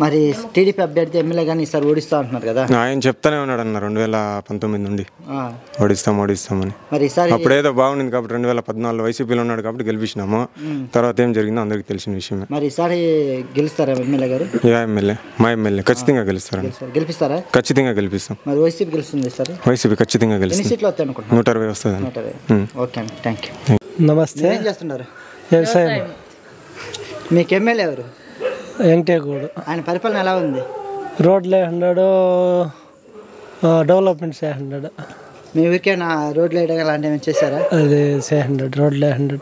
మరి టీడీపీ అభ్యర్థి ఎమ్మెల్యే కానీ ఈసారి ఓడిస్తా అంటున్నారు కదా, ఆయన చెప్తానే ఉన్నాడు అన్న 2019 నుండి ఓడిస్తామని. మరి ఈసారి అప్పుడేదో బాగుండింది కాబట్టి 2014 వైసీపీలో ఉన్నాడు కాబట్టి గెలిపించినాము. తర్వాత ఏం జరిగిందో అందరికి తెలిసిన విషయమే. మరి ఈసారి గెలుస్తారా ఎమ్మెల్యే గారు? మా ఎమ్మెల్యే ఖచ్చితంగా గెలుస్తారు. గెలిపిస్తారా? ఖచ్చితంగా గెలిపిస్తాం. మరి వైసీపీ గెలుస్తుంది ఈసారి? వైసీపీ ఖచ్చితంగా గెలుస్తుంది. ఎన్ని సీట్లు వస్తాయి అనుకుంటున్నారు? 120 వస్తుంది. ఓకే అండి, థ్యాంక్ యూ. నమస్తే. ఏం చేస్తున్నారు? వ్యవసాయం. మీకు ఎమ్మెల్యే ఎవరు? వెంకటేగౌడ్. ఆయన పరిపాలన ఎలా ఉంది? రోడ్లు వేసినాడు, డెవలప్మెంట్ చేసినాడు. మీ ఊరికేనా రోడ్లు వేయడం అలాంటివి చేశారా? అది చేసినాడు, రోడ్లు వేసినాడు.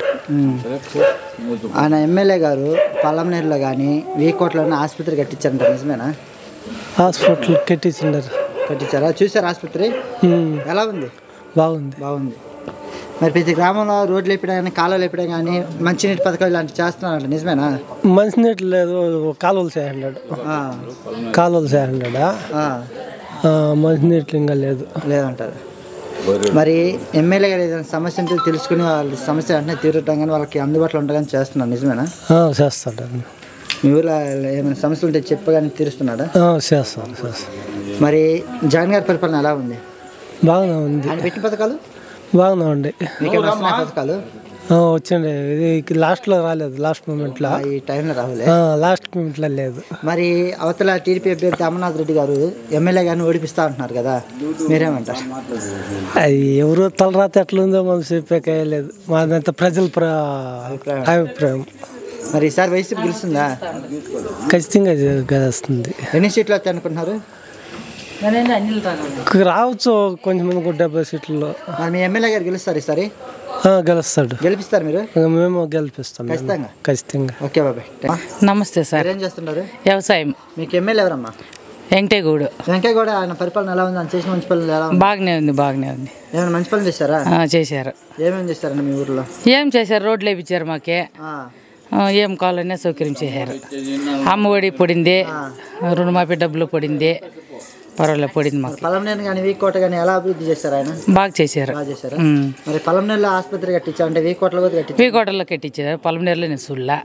ఆయన ఎమ్మెల్యే గారు పల్లంనేరులో కానీ వీకోట్లోనే ఆసుపత్రి కట్టించారంట, నిజమేనా? హాస్పిటల్ కట్టించారా? చూసారు ఆసుపత్రి ఎలా ఉంది? బాగుంది. బాగుంది. మరి ప్రతి గ్రామంలో రోడ్లు వేపడం కానీ కాలువలు వేపడం కానీ మంచినీటి పథకాలు ఇలాంటివి చేస్తున్నారంట, నిజమేనా? మంచినీటి లేదు, కాలువలు చేసినాడు. కాలువలు చేసినాడా? మంచినీటి ఇంకా లేదంటారు. మరి ఎమ్మెల్యే గారు ఏదైనా సమస్య ఉంటే తెలుసుకుని వాళ్ళ సమస్య వెంటనే తీరటం కానీ వాళ్ళకి అందుబాటులో ఉండగానే చేస్తున్నారు, నిజమేనా? చేస్తాడు. మీ ఊళ్ళో ఏమైనా సమస్యలు ఉంటే చెప్పగానే తీరుస్తున్నాడా? చేస్తాను. మరి జగన్ గారి పరిపాలన ఎలా ఉంది? బాగానే ఉంది. ఆయన పెట్టిన పథకాలు బాగానే ఉండే. పథకాలు వచ్చిండే, ఇది లాస్ట్లో రాలేదు, లాస్ట్ మూమెంట్లో. ఈ టైంలో రావాలి, లాస్ట్ మూమెంట్లో లేదు. మరి అవతల టీడీపీ అభ్యర్థి అమర్నాథ్ రెడ్డి గారు ఎమ్మెల్యే గారిని ఓడిపిస్తా అంటున్నారు కదా, మీరేమంటారు? అది ఎవరు తలరాత ఎట్లుందో మనం చెప్పేలేదు, మాదంతా ప్రజల అభిప్రాయం. మరి ఈసారి వైసీపీ గెలుస్తుందా? ఖచ్చితంగా గెలుస్తుంది. ఎన్ని సీట్లు వస్తాయి అనుకుంటున్నారు? రావచ్చు కొంచెంమంది 70 సీట్లలో. మరి మీ ఎమ్మెల్యే గారు గెలుస్తారు ఈసారి? గెలుస్తాడు. గెలిపిస్తారు మీరు? మేము గెలిపిస్తాం ఖచ్చితంగా. ఓకే బాబాయ్. నమస్తే సార్. ఏం చేస్తున్నారు? వ్యవసాయం. మీకు ఎమ్మెల్యే ఎవరమ్మా? వెంకటేగౌడ్. వెంకటేగౌడ్ ఆయన పరిపాలన ఎలా ఉంది? ఆయన చేసిన మంచి పనులు ఎలా ఉంది? బాగానే ఉంది. ఏమైనా మంచి పనులు చేశారా? చేశారు. ఏమేమి చేశారండి మీ ఊర్లో? ఏం చేశారు? రోడ్లు వేయించారు మాకే. ఏం కావాలనే సౌకర్యం చేశారు. అమ్మఒడి పడింది, రుణమాఫీ డబ్బులు పడింది, పర్వాలేదు పడింది మాకు. పల్లంనేరు కానీ వీకోట కానీ ఎలా అభివృద్ధి చేశారు ఆయన? బాగా చేశారు. మరి పల్లంనేరులో ఆసుపత్రి కట్టించారంటే వీకోటలో వీకోటలో కట్టించారు, పల్లంనేరులో నేను చూడలా.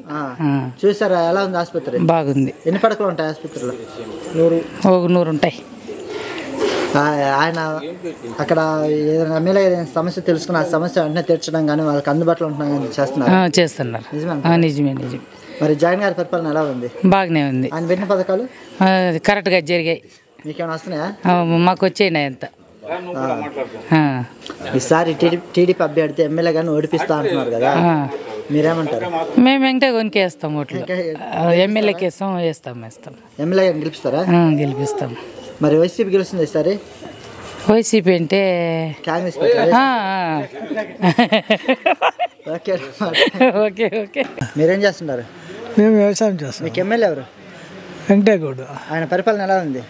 చూసారా ఎలా ఉంది ఆసుపత్రి? బాగుంది. ఎన్ని పడకలు ఉంటాయి ఆసుపత్రిలో? 100 ఉంటాయి. ఆయన అక్కడ ఏదైనా ఎమ్మెల్యే ఏదైనా సమస్య తెలుసుకుని ఆ సమస్య వెంటనే తీర్చడం కానీ వాళ్ళకి అందుబాటులో ఉండడం చేస్తున్నారు. నిజమే. మరి జగన్ గారి పరిపాలన ఎలా ఉంది? బాగానే ఉంది. ఆయన పెట్టిన పథకాలు కరెక్ట్గా జరిగాయి. మీకేమైనా వస్తున్నాయా? మాకు వచ్చేనాయి అంత. ఈసారి టీడీపీ అభ్యర్థి ఎమ్మెల్యే గారిని ఓడిపిస్తా అంటున్నారు కదా, మీరేమంటారు? మేము వెంకటేగౌడ్కి వేస్తాం ఓట్లు. ఎమ్మెల్యేకి వేస్తాం. ఎమ్మెల్యే గారిని గెలిపిస్తారా? గెలిపిస్తాం. మరి వైసీపీ గెలుస్తుంది ఈసారి? వైసీపీ అంటే కాంగ్రెస్. ఓకే. మీరేం చేస్తున్నారు? మేము వ్యవసాయం చేస్తాం. మీకు ఎమ్మెల్యే ఎవరు? వెంకటేగౌడ్. ఆయన పరిపాలన ఎలా ఉంది?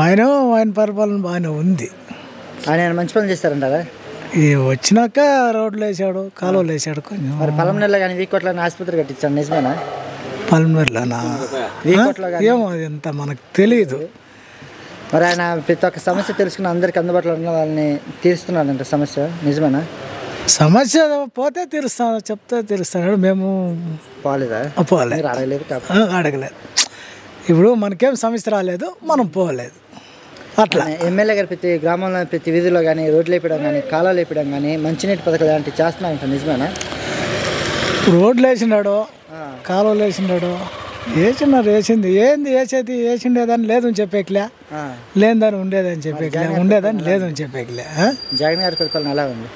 ఆయన పరిపాలన బాగానే ఉంది. ఆయన మంచి పనులు చేస్తారంటారా? వచ్చినాక రోడ్లు వేసాడు, కాలువలు వేసాడు. కొంచెం మరి పల్లంనేరులో కానీ వీకోట్లో ఆసుపత్రి కట్టించాను, నిజమేనా? పల్లంనేరులోనా? ఏమో అంత మనకు తెలియదు. మరి ఆయన ప్రతి ఒక్క సమస్య తెలుసుకుని అందరికి అందుబాటులో ఉన్న వాళ్ళని తీరుస్తున్నాడంట, సమస్య నిజమేనా? సమస్య పోతే తీరుస్తాను, చెప్తే తీరుస్తాడు. మేము పోలేదా? అడగలేదు. ఇప్పుడు మనకేం సమస్య రాలేదు, మనం పోలేదు. అట్లా ఎమ్మెల్యే గారు ప్రతి గ్రామంలో ప్రతి వీధిలో కానీ రోడ్లు వేపడం కానీ కాలువలు వేపడం కానీ మంచినీటి పథకాలు లాంటివి చేస్తున్నారంట, నిజమేనా? రోడ్లు వేసినాడు, కాలువలు వేసినాడు, వేసింది ఏంది వేసిండేదని లేదని చెప్పేకిలే, లేదని ఉండేదని చెప్పేకిలే, ఉండేదని లేదని చెప్పేకిలే. జగన్ గారి పరిపాలన ఎలా ఉంది?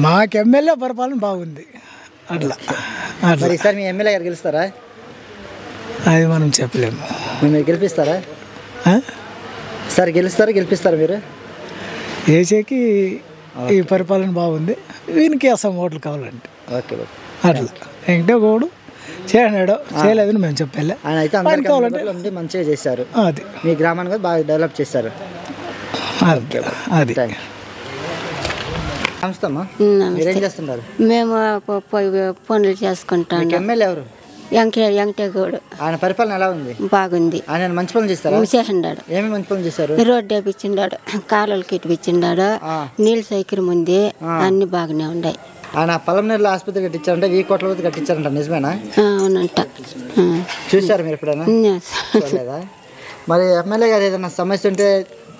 మాకు ఎమ్మెల్యే పరిపాలన బాగుంది. అట్లా మరి ఈసారి మీ ఎమ్మెల్యే గారు గెలుస్తారా? అది మనం చెప్పలేము. మీరు గెలిపిస్తారా? సార్ గెలిపిస్తారా మీరు? వేసేకి ఈ పరిపాలన బాగుంది, వీనికి వేస్తాం ఓట్లు కావాలంటే. ఓకే. అట్లా వెంకటేగౌడ్ చేయనాడు, చేయలేదని మేము చెప్పలే. ఆయన అయితే అందరికీ మంచిగా చేశారు. అది మీ గ్రామాన్ని కూడా బాగా డెవలప్ చేశారు. అది మీరేం చేస్తున్నారు? మేము పనులు చేసుకుంటాం. ఎమ్మెల్యే ఎవరు? వెంకటేగౌడ్. ఆయన పరిపాలన ఎలా ఉంది? బాగుంది. ఆయన మంచి పనులు చేస్తారా? చేసిండాడు. ఏమి మంచి పనులు చేశారు? రోడ్డు వేపించిండాడు, కాలువలు కిట్టిపించిండాడు, నీళ్ళ సౌకర్యం ఉంది, అన్ని బాగానే ఉన్నాయి. ఆయన పల్లంనేరులో ఆసుపత్రి కట్టించారంటే వీకోట్ల కట్టించారంట, నిజమేనా? అవునంట. చూసారు మీరు ఎప్పుడైనా? చూడలేదా? మరి ఎమ్మెల్యే గారు ఏదైనా సమస్య ఉంటే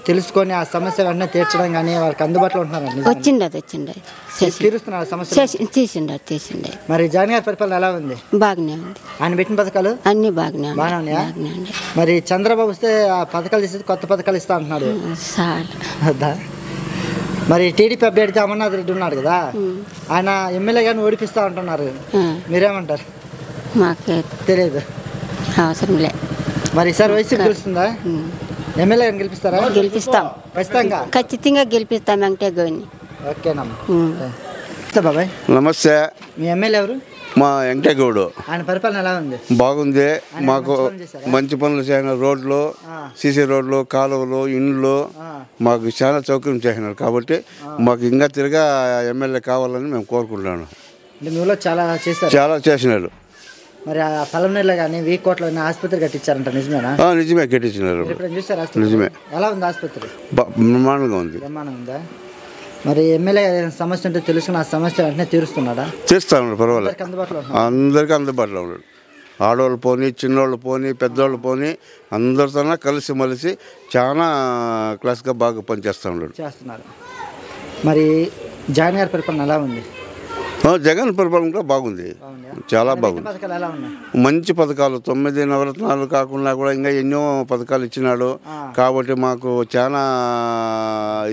తెలుసుకొని ఆ సమస్య వెంటనే తీర్చడం కానీ వాళ్ళకి అందుబాటులో ఉంటున్నారు. తీసిండే. మరి జగన్ గారి పరిపాలన ఎలా ఉంది? బాగానే ఉంది. ఆయన పెట్టిన పథకాలు అన్ని బాగానే ఉన్నాయా? మరి చంద్రబాబు వస్తే ఆ పథకాలు తీసి కొత్త పథకాలు ఇస్తా అంటున్నాడు. మరి టీడీపీ అభ్యర్థి అమర్నాథ్ రెడ్డి ఉన్నాడు కదా, ఆయన ఎమ్మెల్యే గారిని ఓడిపిస్తా అంటున్నారు, మీరేమంటారు? మాకు తెలియదు, అవసరం లే. మరి ఈసారి వైసీపీ గెలుస్తుందా? ఎమ్మెల్యే గారిని గెలిపిస్తారా? గెలిపిస్తాం, ఖచ్చితంగా గెలిపిస్తాం వెంకటే గౌడ్ని. ఓకేనమ్మా. బాబాయ్ నమస్తే. మీ ఎమ్మెల్యే ఎవరు? మా వెంకటగౌడు. ఆయన పరిపాలన ఎలా ఉంది? బాగుంది. మాకు మంచి పనులు చేసిన రోడ్లు, సీసీ రోడ్లు, కాలువలు, ఇండ్లు మాకు చాలా సౌకర్యం చేసినారు. కాబట్టి మాకు ఇంకా తిరిగా ఎమ్మెల్యే కావాలని మేము కోరుకుంటున్నాను. చాలా చేసినారు. మరి ఆ పలమనేరులో కానీ వీకోట్లో ఆసుపత్రి కట్టించారంట, నిజమేనా? నిజమే, కట్టించినారు. నిజమే. ఎలా ఉంది ఆసుపత్రి? బ్రహ్మాండంగా ఉంది. బ్రహ్మాండంగా ఉందా? మరి ఎమ్మెల్యే ఏదైనా సమస్య ఉంటే తెలుసుకుని ఆ సమస్య వెంటనే తీరుస్తున్నాడా? చేస్తా ఉన్నాడు, పర్వాలేదు. అందరికీ అందుబాటులో ఉన్నాడు. ఆడవాళ్ళు పోని, చిన్నోళ్ళు పోని, పెద్దవాళ్ళు పోని అందరితో కలిసి మలిసి చాలా క్లాస్గా బాగా పనిచేస్తూ ఉన్నాడు. చేస్తున్నారు. మరి జగన్ గారి పరిపాలన ఎలా ఉంది? జగన్ పరిపాలన కూడా బాగుంది, చాలా బాగుంది. మంచి పథకాలు 9 నవరత్నాలు కాకుండా కూడా ఇంకా ఎన్నో పథకాలు ఇచ్చినాడు. కాబట్టి మాకు చాలా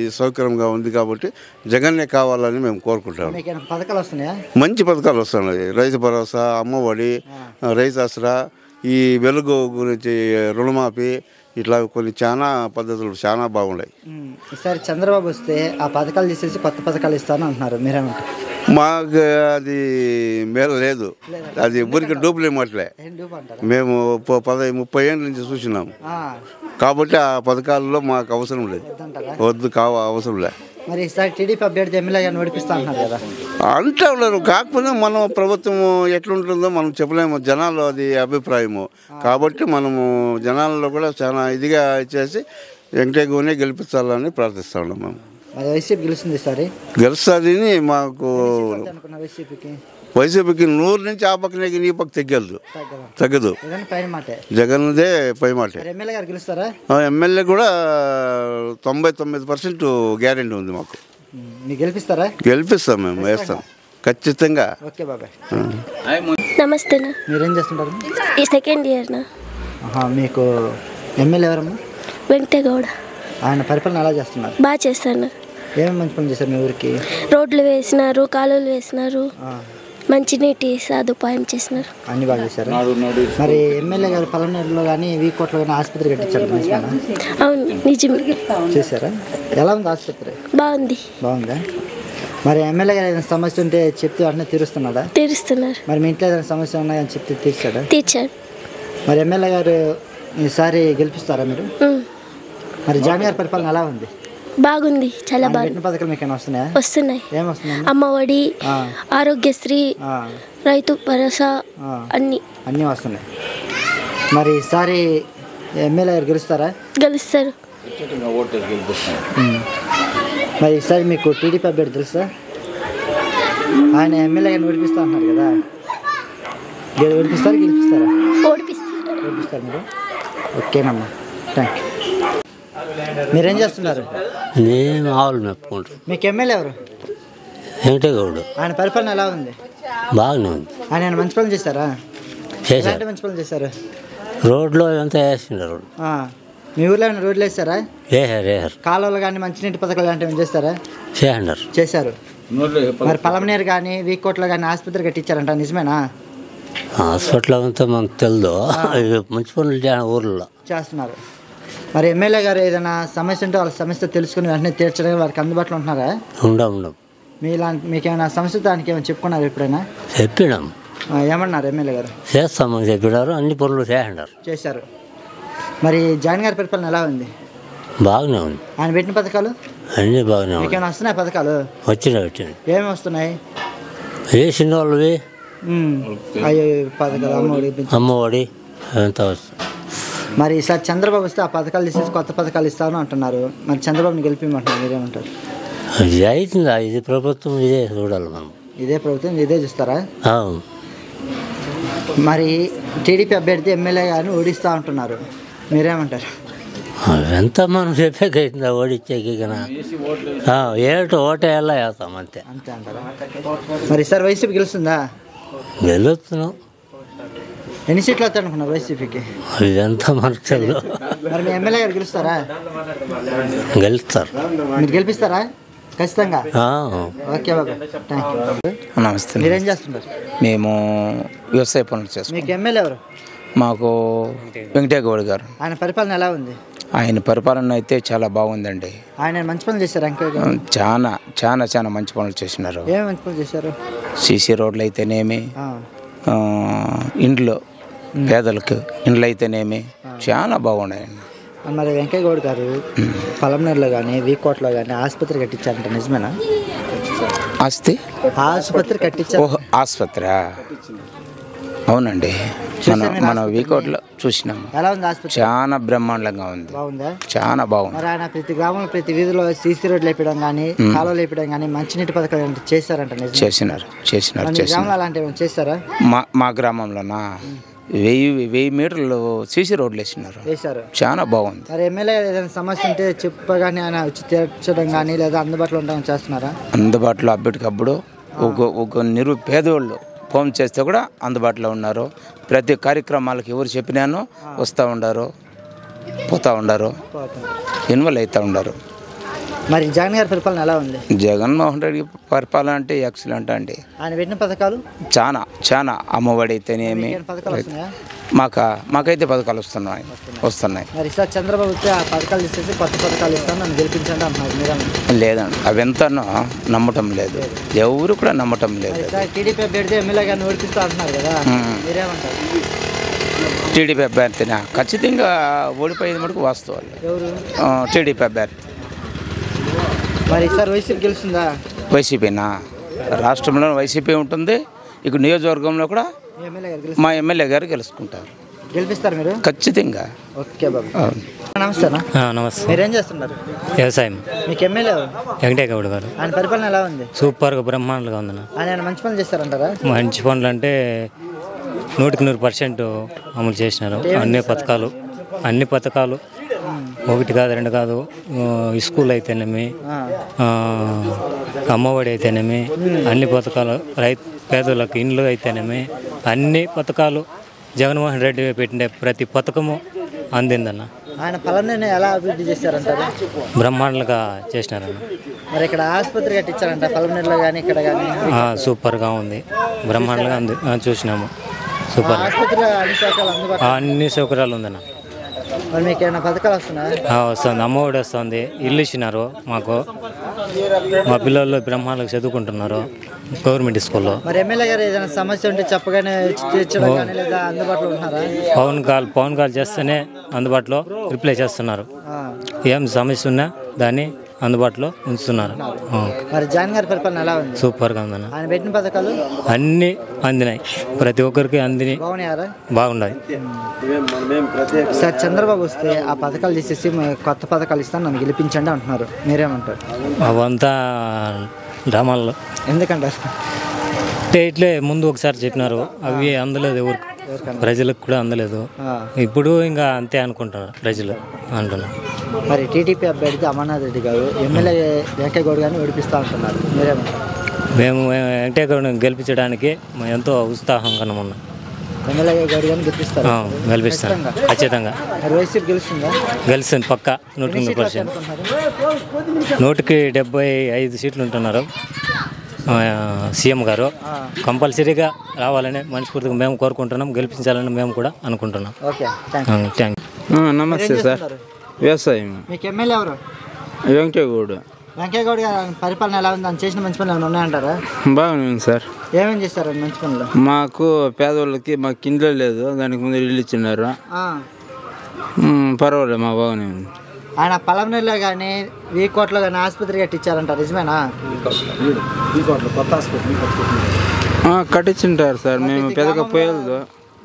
ఈ సౌకర్యంగా ఉంది. కాబట్టి జగన్నే కావాలని మేము కోరుకుంటాము. మంచి పథకాలు వస్తున్నాయి. రైతు భరోసా, అమ్మఒడి, రైతు ఆసరా, ఈ వెలుగు గురించి రుణమాఫీ, ఇట్లా కొన్ని చాలా పద్ధతులు చాలా బాగున్నాయి. ఈసారి చంద్రబాబు వస్తే ఆ పథకాలు తీసేసి కొత్త పథకాలు ఇస్తాను అంటున్నారు, మీరేమంటారు? మాకు అది మేలు లేదు. అది ఊరికి డూపులేమట్లే. మేము 30 ఏళ్ళ నుంచి చూసినాం. కాబట్టి ఆ పథకాల్లో మాకు అవసరం లేదు, వద్దు, అవసరం లేదు. మరి ఈసారి టీడీపీ అభ్యర్థి ఎమ్మెల్యేగా నడిపిస్తా అంటున్నారు కదా? అంటూ ఉన్నారు. కాకపోతే మనం ప్రభుత్వం ఎట్లుంటుందో మనం చెప్పలేము. జనాలు అది అభిప్రాయము. కాబట్టి మనము జనాల్లో కూడా చాలా ఇదిగా చేసి వెంకటేశ్వరుని గెలిపించాలని ప్రార్థిస్తా ఉన్నాం. మేము వైసీపీ గెలుస్తుంది ఈసారి? గెలుస్తుందని మాకు వైసీపీకి 100 నుంచి ఆ పక్కనే ఈ పక్క తగ్గదు. జగన్దే పై మాట. ఎమ్మెల్యే కూడా 99% గ్యారెంటీ ఉంది మాకు. గెలిపిస్తాం, మేము వేస్తాం ఖచ్చితంగా. నమస్తే. మీరేం చేస్తుంటారు? ఈ సెకండ్ ఇయర్. మీకు ఎమ్మెల్యే ఎవరమ్మా? వెంకటగౌడ. ఆయన పరిపాలన ఎలా చేస్తున్నారు? బాగా చేస్తాను. ఏమేమి మంచి పనులు చేశారు మీ ఊరికి? రోడ్లు వేసినారు, కాలువలు వేసినారు, మంచినీటి సదుపాయం చేసినారు, అన్ని బాగా చేశారు. మరి ఎమ్మెల్యే గారు పలమనేరులో కానీ వీకోట్లో కానీ ఆసుపత్రి కట్టించారు, అవును నిజమే. చేశారా? ఎలా ఉంది ఆసుపత్రి? బాగుందా? మరి ఎమ్మెల్యే గారు ఏదైనా సమస్య ఉంటే చెప్తే వెంటనే తీరుస్తున్నాడా? తీరుస్తున్నారు. మరి మీ ఇంట్లో ఏదైనా సమస్య ఉన్నాయని చెప్తే తీర్చాడు. మరి ఎమ్మెల్యే గారు ఈసారి గెలిపిస్తారా మీరు? మరి జగన్ గారి పరిపాలన ఎలా ఉంది? బాగుంది, చాలా బాగుంది. పథకాలు మీకు వస్తున్నాయి. అమ్మఒడి, ఆరోగ్యశ్రీ, రైతు భరోసా అన్నీ వస్తున్నాయి. మరి ఈసారి ఎమ్మెల్యే గారు గెలుస్తారా? గెలుస్తారు. మరి ఈసారి మీకు టీడీపీ అభ్యర్థి తెలుసా? ఆయన ఎమ్మెల్యే గారిని ఓడిపిస్తా అంటున్నారు కదా, ఓడిపిస్తారా గెలిపిస్తారా? ఓడిపిస్తారు మీరు. ఓకేనమ్మా, థ్యాంక్ యూ. మీరేం చేస్తున్నారు? నేను ఆవులు మెప్పుకుంటాను. మీకు ఎమ్మెల్యే ఎవరు? వెంకటగౌడు. ఆయన పరిపాలన ఎలా ఉంది? బాగానే ఉంది. ఆయన మంచి పనులు చేశారా? చేశారు. మంచి పనులు చేశారు. రోడ్లు అంతా వేస్తున్నారు. మీ ఊర్లో ఏమైనా రోడ్లు వేస్తారా? వేసారు. కాలువలు కానీ మంచినీటి పథకాలు లాంటివి ఏమైనా చేస్తారా? చేశారు. మరి పలమనేరు కానీ వీకోట్లో కానీ ఆసుపత్రి కట్టించారంట, నిజమేనా? హాస్పిటల్ అంతా మనకు తెలియదు. మంచి పనులు ఊర్లో చేస్తున్నారు. మరి ఎమ్మెల్యే గారు ఏదైనా సమస్య ఉంటే వాళ్ళ సమస్య తెలుసుకుని వెంటనే తీర్చడానికి వారికి అందుబాటులో ఉంటున్నారా? ఉండవు. మీకేమైనా సమస్య దానికి ఏమైనా చెప్పుకున్నారు ఎప్పుడైనా? చెప్పినాం. ఏమన్నారు ఎమ్మెల్యే గారు? చేస్తామని చెప్పినారు, అన్ని పనులు చేశారు. మరి జగన్ గారి పరిపాలన ఎలా ఉంది? బాగానే ఉంది. ఆయన పెట్టిన పథకాలు అన్నీ బాగానే ఉంది. మీకేమైనా వస్తున్నాయి పథకాలు? వచ్చినాయి. ఏమి వస్తున్నాయి? వేసిన వాళ్ళవి పథకాలు, అమ్మఒడి అంతా వస్తుంది. మరి ఈసారి చంద్రబాబు వస్తే ఆ పథకాలు తీసేసి కొత్త పథకాలు ఇస్తాను అంటున్నారు. మరి చంద్రబాబుని గెలిపిమంటున్నారు, మీరేమంటారు? అది అవుతుందా? ఇది ప్రభుత్వం ఇదే చూడాలి మనం. ఇదే ప్రభుత్వం ఇదే చూస్తారా? మరి టీడీపీ అభ్యర్థి ఎమ్మెల్యే గారిని ఓడిస్తా అంటున్నారు, మీరేమంటారు? ఎంత మనం చెప్పేకైతుందా ఓడిచ్చేకి కన్నా? ఓటే ఎలా వేస్తాం అంతే అంటారా? మరి ఈసారి వైసీపీ గెలుస్తుందా? గెలుస్తున్నాం. ఎన్ని సీట్లు వస్తాయి అనుకున్నారు వైసీపీకి? ఇదంతా మనకు తెలియదు. మరి మీ ఎమ్మెల్యే గారు గెలుస్తారా? గెలుస్తారు. మీరు గెలిపిస్తారా? ఖచ్చితంగా. Okay Babu, thank you. నమస్తే. మీరేం చేస్తున్నారు? మేము వ్యవసాయ పనులు చేస్తాం. మీకు ఎమ్మెల్యే ఎవరు? మాకు వెంకటేగౌడ్ గారు. ఆయన పరిపాలన ఎలా ఉంది? ఆయన పరిపాలన అయితే చాలా బాగుందండి. ఆయన మంచి పనులు చేశారు. వెంకయ్య చాలా చాలా చాలా మంచి పనులు చేసినారు. ఏం మంచి పనులు చేశారు? సీసీ రోడ్లు అయితేనేమి, ఇండ్లు పేదలకు ఇండ్లు అయితేనేమి చాలా బాగున్నాయండి. మరి వెంకయ్య గౌడ్ గారు పలమనేరులో కానీ వీకోట్లో కానీ ఆసుపత్రి కట్టించారంట, నిజమేనా? ఆసుపత్రి కట్టించారు. ఓహో, ఆసుపత్రి అవునండి. మన వీకోట్లో చూసినాము. ఎలా ఉంది ఆసుపత్రి? చాలా బ్రహ్మాండంగా ఉంది. బాగుందా? చాలా బాగుంది. మరి ఆయన ప్రతి గ్రామంలో ప్రతి వీధిలో సీసీ రోడ్లు వేయడం కానీ కాలువలు వేయడం కానీ మంచినీటి పథకాలు చేశారంట, చేసినారు. అలాంటి చేశారా? మా గ్రామంలోనా 1000 మీటర్లు సీసీ రోడ్లు వేసినారు. చాలా బాగుంది. మరి ఎమ్మెల్యే ఏదైనా సమస్య ఉంటే చెప్పగానే ఆయన వచ్చి తీర్చడం కానీ లేదా అందుబాటులో ఉండడం చేస్తున్నారా? అందుబాటులో అప్పటికప్పుడు ఒక పేదవాళ్ళు ఫోన్ చేస్తే కూడా అందుబాటులో ఉన్నారు. ప్రతి కార్యక్రమాలకు ఎవరు చెప్పినానో వస్తూ ఉండారు, పోతూ ఉండారు, ఇన్వాల్వ్ అవుతూ ఉండారు. మరి జగన్ గారి పరిపాలన ఎలా ఉంది? జగన్మోహన్ రెడ్డి పరిపాలన అంటే ఎక్సలెంట్ అండి. ఆయన పెట్టిన పథకాలు చాలా అమ్మఒడి అయితేనేమి, మాకైతే పథకాలు వస్తున్నాయి. మరి సార్ చంద్రబాబు ఆ పథకాలు ఇచ్చేసి కొత్త పథకాలు ఇస్తాను నన్ను గెలిపించండి అంటున్నారు. లేదండి, అవెంతనో నమ్మటం లేదు, ఎవరు కూడా నమ్మటం లేదు. టీడీపీ అభ్యర్థి ఎమ్మెల్యే గారిని ఓడిపిస్తూ అంటున్నారు కదా, మీరేమంటారు? టీడీపీ అభ్యర్థినా ఖచ్చితంగా ఓడిపోయేది మటుకు వాస్తవాలు. టీడీపీ అభ్యర్థి. మరి సార్ వైసీపీ గెలుస్తుందా? వైసీపీనా? రాష్ట్రంలో వైసీపీ ఉంటుంది, ఇక్కడ నియోజకవర్గంలో కూడా మా ఎమ్మెల్యే గారు గెలుచుకుంటారు. గెలిపిస్తారు మీరు? ఖచ్చితంగా. ఓకే బాబు. నమస్తే. నమస్తే. మీరేం చేస్తున్నారు? వ్యవసాయం. మీకు ఎమ్మెల్యే వెంకటయ్య గౌడ్ గారు. ఆయన పరిపాలన ఎలా ఉంది? సూపర్గా బ్రహ్మాండంగా ఉంది. ఆయన మంచి పనులు చేస్తారంటారా? మంచి పనులు అంటే 100% అమలు చేసినారు. అన్ని పథకాలు ఒకటి కాదు రెండు కాదు. స్కూల్ అయితేనేమి, అమ్మఒడి అయితేనేమి, అన్ని పథకాలు, పేదలకు ఇండ్లు అయితేనేమి, అన్ని పథకాలు జగన్మోహన్ రెడ్డి పెట్టిన ప్రతి పథకము అందిందన్న. ఆయన పలాన్ని ఎలా అభివృద్ధి చేశారంటారు? బ్రహ్మాండంగా చేసినారన్న. మరి ఇక్కడ ఆసుపత్రి కట్టించారంట పలమనేరులో కానీ ఇక్కడ కానీ? సూపర్గా ఉంది, బ్రహ్మాండంగా చూసినాము. సూపర్. ఆసుపత్రిలో అన్ని సౌకర్యాలు ఉందన్న. మరి మీకు ఏమైనా పథకాలు వస్తున్నాయి? వస్తుంది, అమ్మఒడి వస్తుంది, ఇల్లు ఇచ్చినారు మాకు. మా పిల్లలు బ్రహ్మాండంగా చదువుకుంటున్నారు గవర్నమెంట్ స్కూల్లో. మరి ఎమ్మెల్యే గారు ఏదైనా సమస్య ఉంటే చెప్పగానే తీర్చడం కానీ లేదా అందుబాటులో ఉంటున్నారా? ఫోన్ కాల్ చేస్తేనే అందుబాటులో రిప్లై చేస్తున్నారు. ఏం సమస్య ఉన్నా దాన్ని అందుబాటులో ఉంచుతున్నారు. మరి జగన్ గారి పరిపాలన ఎలా ఉంది? సూపర్గా ఉందన్న. ఆయన పెట్టిన పథకాలు అన్నీ అందినాయి, ప్రతి ఒక్కరికి అందినాయి. బాగున్నాయి. సార్ చంద్రబాబు వస్తే ఆ పథకాలు తీసేసి కొత్త పథకాలు ఇస్తాను నన్ను గెలిపించండి అంటున్నారు, మీరేమంటారు? అవంతా డ్రామాల్లో. ఎందుకంటారు? ఇట్లే ముందు ఒకసారి చెప్పినారు, అవి అందలేదు, ఎవరు ప్రజలకు కూడా అందలేదు. ఇప్పుడు ఇంకా అంతే అనుకుంటున్నారు ప్రజలు అంటున్నారు. మరి టీడీపీ అభ్యర్థి అమర్నాథ్ రెడ్డి గారు ఎమ్మెల్యే వెంకయ్య గౌడ్ గారిని ఓడిపిస్తూ అంటున్నారు, మీరేమంటారు? మేము వెంకయ్య గౌడ్ని గెలిపించడానికి ఎంతో ఉత్సాహంగా ఉన్నాం. ఎమ్మెల్యే గౌడ్ గారిని గెలిపిస్తారు? గెలిపిస్తాం ఖచ్చితంగా. వైసీపీ గెలుస్తుందా? గెలుస్తుంది పక్కా 100%. 175 సీట్లు ఉంటున్నారు సీఎం గారు. కంపల్సరీగా రావాలని మనస్ఫూర్తిగా మేము కోరుకుంటున్నాం, గెలిపించాలని మేము కూడా అనుకుంటున్నాం. Thank you. నమస్తే సార్. వ్యవసాయం. మీకు ఎమ్మెల్యే ఎవరు? వెంకయ్య గౌడ్. వెంకయ్య గౌడ్ గారి పరిపాలన ఎలా ఉంది? అని చేసిన మంచి పనులు ఏమైనా ఉన్నాయంటారా? బాగానే ఉంది సార్. ఏమేమి చేస్తారు మంచి పనులు? మాకు పేదవాళ్ళకి మాకు ఇంట్లో లేదు, దానికి ముందు ఇల్లు ఇచ్చినారు. పర్వాలేదు, మా బాగానే ఉంది. ఆయన పలమనేరులో కానీ వీకోట్లో కానీ ఆసుపత్రి కట్టించారంట, నిజమేనా? కొత్త ఆసుపత్రి కట్టించుంటారు సార్. మేము పెద్దగా పోయేది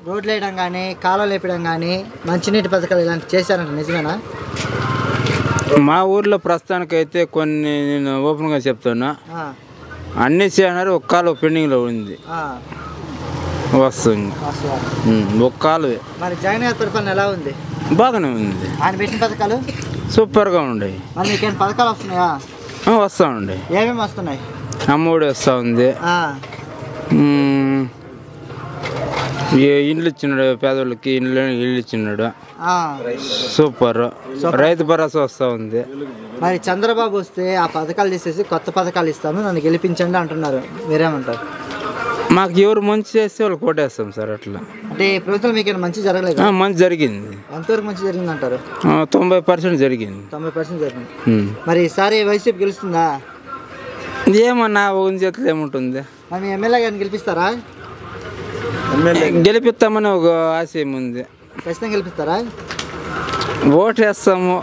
రోడ్లు వేయడం కానీ కాలువలు వేయడం కానీ మంచినీటి పథకాలు ఇలాంటివి చేశారంట, నిజమేనా? మా ఊర్లో ప్రస్తుతానికైతే కొన్ని నేను ఓపెన్గా చెప్తున్నా, అన్నీ చేయనారు. ఒక కాలువ పెండింగ్లో ఉంది, వస్తుంది ఒక కాలువే. మరి జగన్ గారి పరిపాలన ఎలా ఉంది? బాగానే ఉంది. ఆయన పెట్టిన పథకాలు సూపర్గా ఉన్నాయి. మరి మీకేం పథకాలు వస్తున్నాయా? వస్తూ ఉండే. ఏమేమి వస్తున్నాయి? అమ్మఒడి వస్తూ ఉంది, ఇండ్లు ఇచ్చినాడు, పేదవాళ్ళకి ఇల్లు ఇచ్చినాడు. సూపర్. రైతు భరోసా వస్తూ ఉంది. మరి చంద్రబాబు వస్తే ఆ పథకాలు తీసేసి కొత్త పథకాలు ఇస్తాను, నన్ను గెలిపించండి అంటున్నారు, మీరేమంటారు? మాకు ఎవరు మంచి చేస్తే వాళ్ళు కోటేస్తాం సార్. అట్లా అంటే ప్రభుత్వం మీకు మంచి జరగలేదు? మంచి జరిగింది. ఎంతవరకు మంచి జరిగింది అంటారు? 90% జరిగింది. 90% జరిగింది. మరి ఈసారి వైసీపీ గెలుస్తుందా? ఏమన్నా ఒక చేతిలో ఏముంటుంది. మరి మీ ఎమ్మెల్యే గారిని గెలిపిస్తారా? గెలిపిస్తామని ఒక ఆశయం ఉంది. ఖచ్చితంగా గెలిపిస్తారా? ఓటు వేస్తాము.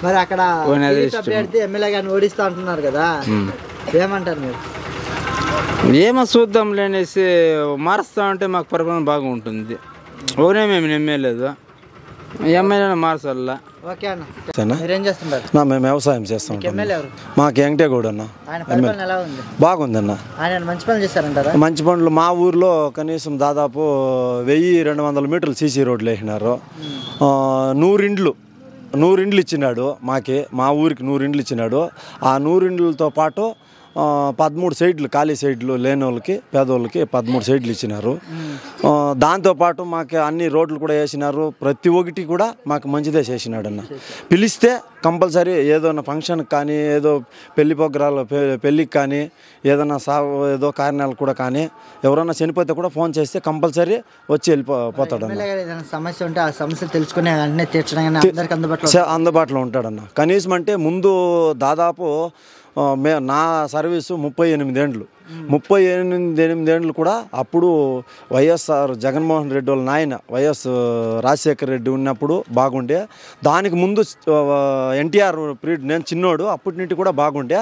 మరి అక్కడ అభ్యర్థి ఎమ్మెల్యే గారిని ఓడిస్తా అంటున్నారు కదా, ఏమంటారు మీరు? ఏమో చూద్దాం లేనేసి మారుస్తా ఉంటే మాకు పరిపాలన బాగుంటుంది. ఓనే మేము నమ్మేలేదు, ఎమ్మెల్యేని మార్చాలా. ఓకే అన్న, మీరేం చేస్తుంటారు? మేము వ్యవసాయం చేస్తాం. ఎమ్మెల్యే ఎవరు? మాకు వెంకటేగౌడ అన్న. ఆయన పరిపాలన ఎలా ఉంది? బాగుందన్న. ఆయన మంచి పనులు చేశారంటారా? మంచి పనులు మా ఊర్లో కనీసం దాదాపు 1200 మీటర్లు సీసీ రోడ్లు వేసినారు. 100 ఇండ్లు ఇచ్చినాడు మాకి, మా ఊరికి 100 ఇండ్లు ఇచ్చినాడు. ఆ 100 ఇండ్లతో పాటు 13 సైడ్లు ఖాళీ సైడ్లు లేని వాళ్ళకి పేదవాళ్ళకి 13 సైడ్లు ఇచ్చినారు. దాంతోపాటు మాకు అన్ని రోడ్లు కూడా వేసినారు. ప్రతి ఒక్కటి కూడా మాకు మంచిదే చేసినాడు అన్న. పిలిస్తే కంపల్సరీ ఏదైనా ఫంక్షన్కి కానీ, ఏదో పెళ్లి ప్రోగ్రాలు పెళ్ళికి కానీ, ఏదైనా ఏదో కారణాలు కూడా కానీ, ఎవరైనా చనిపోతే కూడా ఫోన్ చేస్తే కంపల్సరీ వచ్చి వెళ్ళిపోతాడు అన్న. సమస్య ఉంటే ఆ సమస్య తెలుసుకుని అన్నీ తీర్చడం అందుబాటులో ఉంటాడన్న. కనీసం అంటే ముందు దాదాపు నా సర్వీసు 38 ఏండ్లు. 38 ఏండ్లు కూడా అప్పుడు వైఎస్ఆర్ జగన్మోహన్ రెడ్డి వాళ్ళ నాయన వైఎస్ రాజశేఖర రెడ్డి ఉన్నప్పుడు బాగుండే. దానికి ముందు ఎన్టీఆర్ పీరియడ్, నేను చిన్నోడు, అప్పటి నుండి కూడా బాగుండే.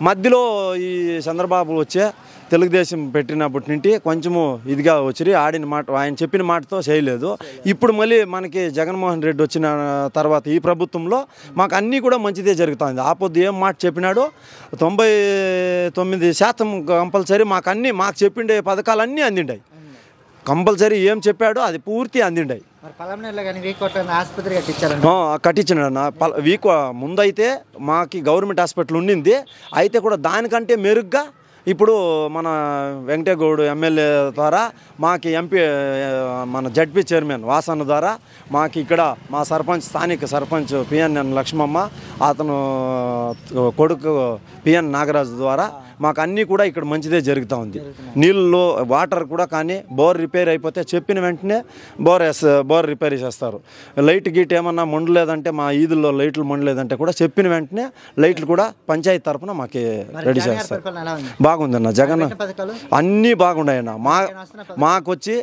మధ్యలో ఈ చంద్రబాబు వచ్చే తెలుగుదేశం పెట్టినప్పటి నుండి కొంచెము ఇదిగా వచ్చి ఆడిన మాట, ఆయన చెప్పిన మాటతో చేయలేదు. ఇప్పుడు మళ్ళీ మనకి జగన్మోహన్ రెడ్డి వచ్చిన తర్వాత ఈ ప్రభుత్వంలో మాకు అన్నీ కూడా మంచిదే జరుగుతుంది. ఆపొద్దు ఏం మాట చెప్పినాడో 99% కంపల్సరీ మాకు చెప్పిండే పథకాలన్నీ అందిండాయి. కంపల్సరీ ఏం చెప్పాడో అది పూర్తి అందిండాయి. కట్టించినాడన్న. ముందైతే మాకు గవర్నమెంట్ హాస్పిటల్ ఉండింది, అయితే కూడా దానికంటే మెరుగ్గా ఇప్పుడు మన వెంకటేగౌడ్ ఎమ్మెల్యే ద్వారా మాకు ఎంపీ మన జడ్పీ చైర్మన్ వాసన్న ద్వారా మాకు ఇక్కడ మా స్థానిక సర్పంచ్ పిఎన్ లక్ష్మమ్మ, అతను కొడుకు పిఎన్ నాగరాజు ద్వారా మాకు అన్నీ కూడా ఇక్కడ మంచిదే జరుగుతూ ఉంది. నీళ్ళు వాటర్ కూడా కానీ బోర్ రిపేర్ అయిపోతే చెప్పిన వెంటనే బోర్ రిపేర్ చేస్తారు. లైట్ గీట్ ఏమన్నా మండలేదంటే, మా ఈదుల్లో లైట్లు మండలేదంటే కూడా చెప్పిన వెంటనే లైట్లు కూడా పంచాయతీ తరఫున మాకు రెడీ చేస్తారు. బాగుందన్న. జగన్ అన్నీ బాగున్నాయన్న. మాకొచ్చి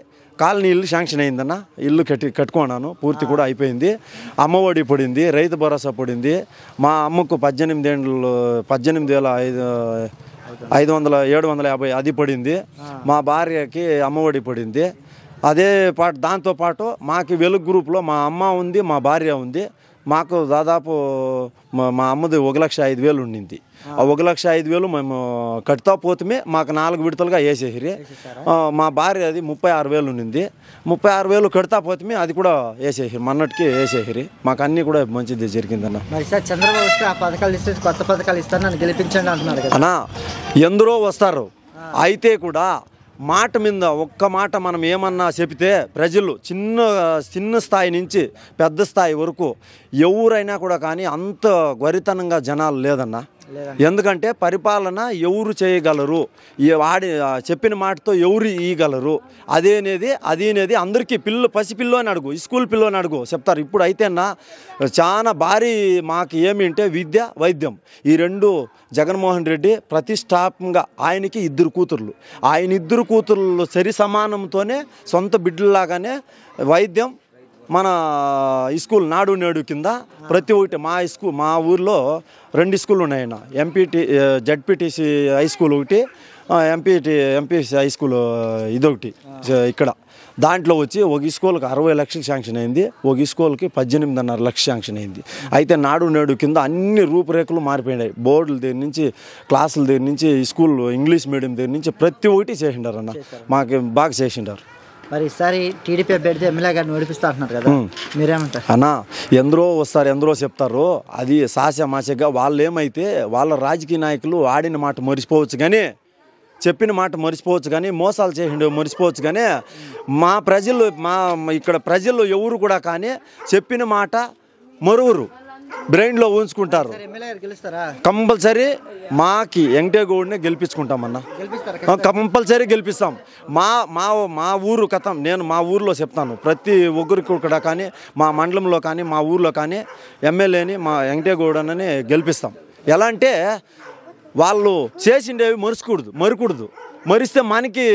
కాలనీ ఇల్లు శాంక్షన్ అయిందన్న. ఇల్లు కట్టుకున్నాను, పూర్తి కూడా అయిపోయింది. అమ్మఒడి పడింది, రైతు భరోసా పడింది. మా అమ్మకు 18,550 అది పడింది. మా భార్యకి అమ్మఒడి పడింది. అదే దాంతోపాటు మాకు వెలుగు గ్రూప్లో మా అమ్మ ఉంది, మా భార్య ఉంది. మాకు దాదాపు మా అమ్మది 1,05,000 ఉండింది. ఆ 1,05,000 మేము కట్టుతా పోతే మాకు 4 విడతలుగా వేసేసిరి. మా భార్య అది 36,000 ఉండింది. 36,000 కడతా పోతే అది కూడా వేసేసిరి, మన్నటికి వేసేసిరి. మాకు అన్నీ కూడా మంచిది జరిగిందన్న. చంద్రబాబు వస్తే ఆ పథకాలు ఇస్తే కొత్త పథకాలు ఇస్తాను, నన్ను గెలిపించండి అంటున్నారు కదా అన్నా. ఎందరో వస్తారు, అయితే కూడా మాట మీద ఒక్క మాట మనం ఏమన్నా చెబితే ప్రజలు చిన్న స్థాయి నుంచి పెద్ద స్థాయి వరకు ఎవరైనా కూడా కానీ అంత గొరితనంగా జనాలు లేదన్నా. ఎందుకంటే పరిపాలన ఎవరు చేయగలరు, చెప్పిన మాటతో ఎవరు ఇయ్యగలరు అనేది అందరికీ పసిపిల్లోని అడుగు, స్కూల్ పిల్లోని అడుగు చెప్తారు. ఇప్పుడు అయితేనా చాలా భారీ మాకు ఏమి అంటే విద్య వైద్యం ఈ రెండు జగన్మోహన్ రెడ్డి ప్రతిష్టాత్మకంగా ఆయనకి 2 కూతుర్లు, ఆయన 2 కూతుర్లు సరి సమానంతోనే సొంత బిడ్డలాగానే వైద్యం మన స్కూల్ నాడు నేడు కింద ప్రతి ఒక్కటి మా ఊర్లో 2 స్కూళ్ళు ఉన్నాయన్న. జడ్పీటీసీ హై స్కూల్ ఒకటి, ఎంపీసీ హై స్కూల్ ఇదొకటి ఇక్కడ. దాంట్లో వచ్చి ఒక స్కూల్కి 60 లక్షలు శాంక్షన్ అయింది, ఒక స్కూల్కి 18.5 లక్షలు శాంక్షన్ అయింది. అయితే నాడు నేడు కింద అన్ని రూపురేఖలు మారిపోయినాయి. బోర్డుల దగ్గర నుంచి, క్లాసుల దగ్గర నుంచి, స్కూల్ ఇంగ్లీష్ మీడియం దగ్గర నుంచి ప్రతి ఒక్కటి చేసిండారు అన్న. మాకు బాగా చేసిండారు. మరి ఈసారి టీడీపీ అభ్యర్థి ఎమ్మెల్యే గారిని ఓడిపిస్తా అంటున్నారు కదా, మీరేమంటారు? అన్నా, ఎందరో వస్తారు, ఎందరో చెప్తారు. అది సాస్యమాసగా వాళ్ళు ఏమైతే వాళ్ళ రాజకీయ నాయకులు ఆడిన మాట మరిచిపోవచ్చు, కానీ చెప్పిన మాట మర్చిపోవచ్చు కానీ మోసాలు చేసిండు మర్చిపోవచ్చు కానీ మా ప్రజలు ఇక్కడ ప్రజలు ఎవరు కూడా కానీ చెప్పిన మాట మరువరు, బ్రెయిన్లో ఉంచుకుంటారు. కంపల్సరీ మాకి వెంకటేగౌడ్ని గెలిపించుకుంటామన్నా, కంపల్సరీ గెలిపిస్తాం. మా ఊరు కథ నేను మా ఊర్లో చెప్తాను, ప్రతి ఒక్కరికి కూడా కానీ మా మండలంలో కానీ మా ఊర్లో కానీ ఎమ్మెల్యేని మా వెంకటేగౌడ్ అని గెలిపిస్తాం. ఎలా అంటే వాళ్ళు చేసిండేవి మరకూడదు, మరిస్తే మనకి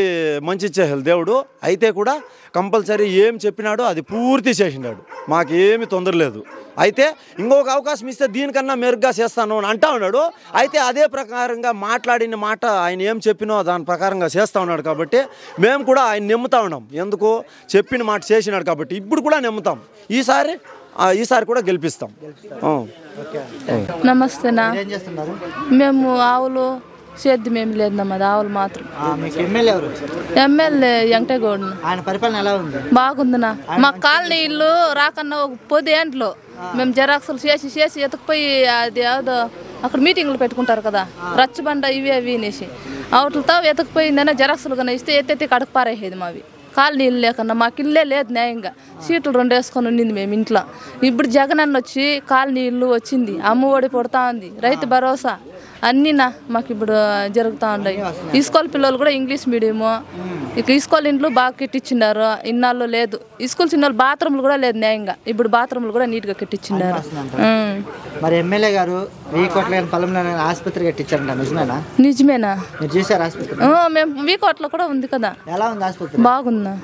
మంచి ఇచ్చేయాలి దేవుడు. అయితే కూడా కంపల్సరీ ఏం చెప్పినాడో అది పూర్తి చేసినాడు, మాకేమి తొందర లేదు. అయితే ఇంకొక అవకాశం ఇస్తే దీనికన్నా మెరుగ్గా చేస్తాను అని అంటా ఉన్నాడు. అయితే అదే ప్రకారంగా మాట్లాడిన మాట ఆయన ఏం చెప్పినో దాని ప్రకారంగా చేస్తూ ఉన్నాడు కాబట్టి మేము కూడా ఆయన నమ్ముతా ఉన్నాం. ఎందుకు చెప్పిన మాట చేసినాడు కాబట్టి ఇప్పుడు కూడా నమ్ముతాం. ఈసారి కూడా గెలిపిస్తాం. నమస్తేనా, మేము ఆవులు సేద్యం ఏమి లేదన్నా, మాది ఆవులు మాత్రం. ఎమ్మెల్యే వెంకటేగౌడ్. ఆయన పరిపాలన ఎలా ఉంది? బాగుందనా. మా కాలనీ ఇల్లు రాకన్నా ఒక 10 ఏండ్లు మేము జెరాక్సులు చేసి ఎత్తుకుపోయి అది ఏదో అక్కడ మీటింగ్లు పెట్టుకుంటారు కదా, రచ్చబండ ఇవి అవి అనేసి వాటితో ఎత్తుకుపోయిందనే జెరాక్సులు కన్నా ఇస్తే ఎత్తి కడకు పారేసేది మావి. కాలనీ ఇల్లు లేకన్నా మాకు ఇల్లే లేదు న్యాయంగా. సీట్లు 2 వేసుకొని ఉండింది మేము ఇంట్లో. ఇప్పుడు జగన్ అన్న వచ్చి కాలనీ ఇల్లు వచ్చింది, అమ్మఒడి పుడతా ఉంది, రైతు భరోసా అన్నీనా మాకు ఇప్పుడు జరుగుతూ ఉన్నాయి. స్కూల్ పిల్లలు కూడా ఇంగ్లీష్ మీడియము, ఇక స్కూల్ ఇంట్లో బాగా కట్టించినారు. ఇన్నాళ్ళు లేదు స్కూల్ చిన్న బాత్రూమ్లు కూడా లేదు న్యాయంగా, ఇప్పుడు బాత్రూమ్లు కూడా నీట్గా కట్టించినారు. మరి ఎమ్మెల్యే గారు 1000 కోట్ల పొలంలో ఆసుపత్రి కట్టించారంట, నిజమేనా? నిజమేనా? మీరు చూసారు ఆసుపత్రి? మేము 1000 కోట్ల కూడా ఉంది కదా. ఎలా ఉంది ఆసుపత్రి? బాగుందా?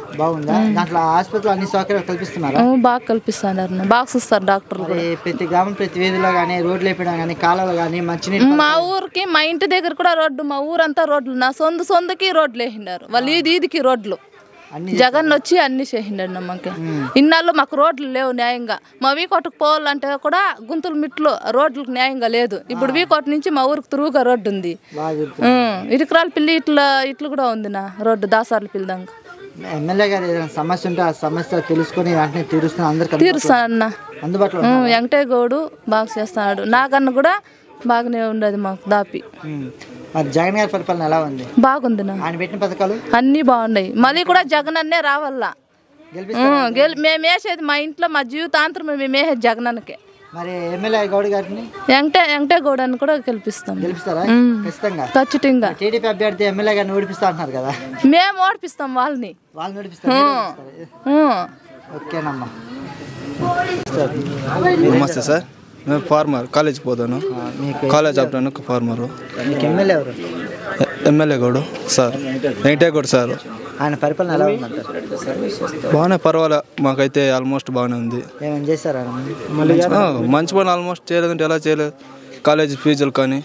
దాంట్లో ఆసుపత్రిలో అన్ని సౌకర్యాలు కల్పిస్తున్నారు? బాగా కల్పిస్తున్నారు, బాగా చూస్తారు డాక్టర్లు. ప్రతి గ్రామం ప్రతి వీధిలో కానీ రోడ్లు వేయడం కానీ కాలువలు కానీ మంచినీళ్ళు. మా ఊరికి మా ఇంటి దగ్గర కూడా రోడ్డు, మా ఊరంతా రోడ్లు, నా సొంతకి రోడ్లు వేసిండారు, వాళ్ళు ఈదికి రోడ్లు. జగన్ వచ్చి అన్ని చేసిండాడు నమ్మకి. ఇన్నాళ్ళు మాకు రోడ్లు లేవు న్యాయంగా. మా వీకోటకు పోవాలంటే కూడా గుంతులు మిట్లు రోడ్లకు న్యాయంగా లేదు. ఇప్పుడు వీకోట నుంచి మా ఊరికి తిరుగుగా రోడ్డు ఉంది. ఇరుకురాల పిల్లి ఇట్లు కూడా ఉంది నా రోడ్డు, దాసార్ల పిల్లి దాకా. ఎమ్మెల్యే గారు ఏదైనా సమస్య ఉంటే ఆ సమస్య తెలుసుకొని వెంటనే తీరుస్తానన్న. అందుబాటులో వెంకటేగౌడు బాగా చేస్తున్నాడు, నాకన్నా కూడా బాగానే ఉండదు మాకు దాపి. మరి జగన్ గారి పరిపాలన ఎలా ఉంది? బాగుంది. ఆయన పెట్టిన పథకాలు అన్నీ బాగున్నాయి. మళ్ళీ కూడా జగన్ అన్నే రావాలా. మేము వేసేది మా ఇంట్లో మా జీవితాంతరం మేము వేసేది జగన్ అన్నకే. మరి ఎమ్మెల్యే గౌడ్ గారిని వెంకటేగౌడ్ అని కూడా గెలిపిస్తాం. గెలిపిస్తారా? ఖచ్చితంగా. టీడీపీ అభ్యర్థి ఎమ్మెల్యే గారిని ఓడిపిస్తా అంటున్నారు కదా, మేము ఓడిపిస్తాం వాళ్ళని. ఓకేనమ్మా. నమస్తే సార్, నేను ఫార్మర్, కాలేజీకి పోతాను. కాలేజ్ ఆపుతాను ఫార్మరు. ఎమ్మెల్యే ఎవరు? MLA Gowda sir, Venkategowda sir. ఆయన పరిపాలన ఎలా ఉందంటారు? బాగానే పర్వాలే, మాకైతే ఆల్మోస్ట్ బాగానే ఉంది. ఏమైనా చేశారా? మంచి పని ఆల్మోస్ట్ చేయలేదంటే ఎలా చేయలేదు. కాలేజ్ ఫీజులు కానీ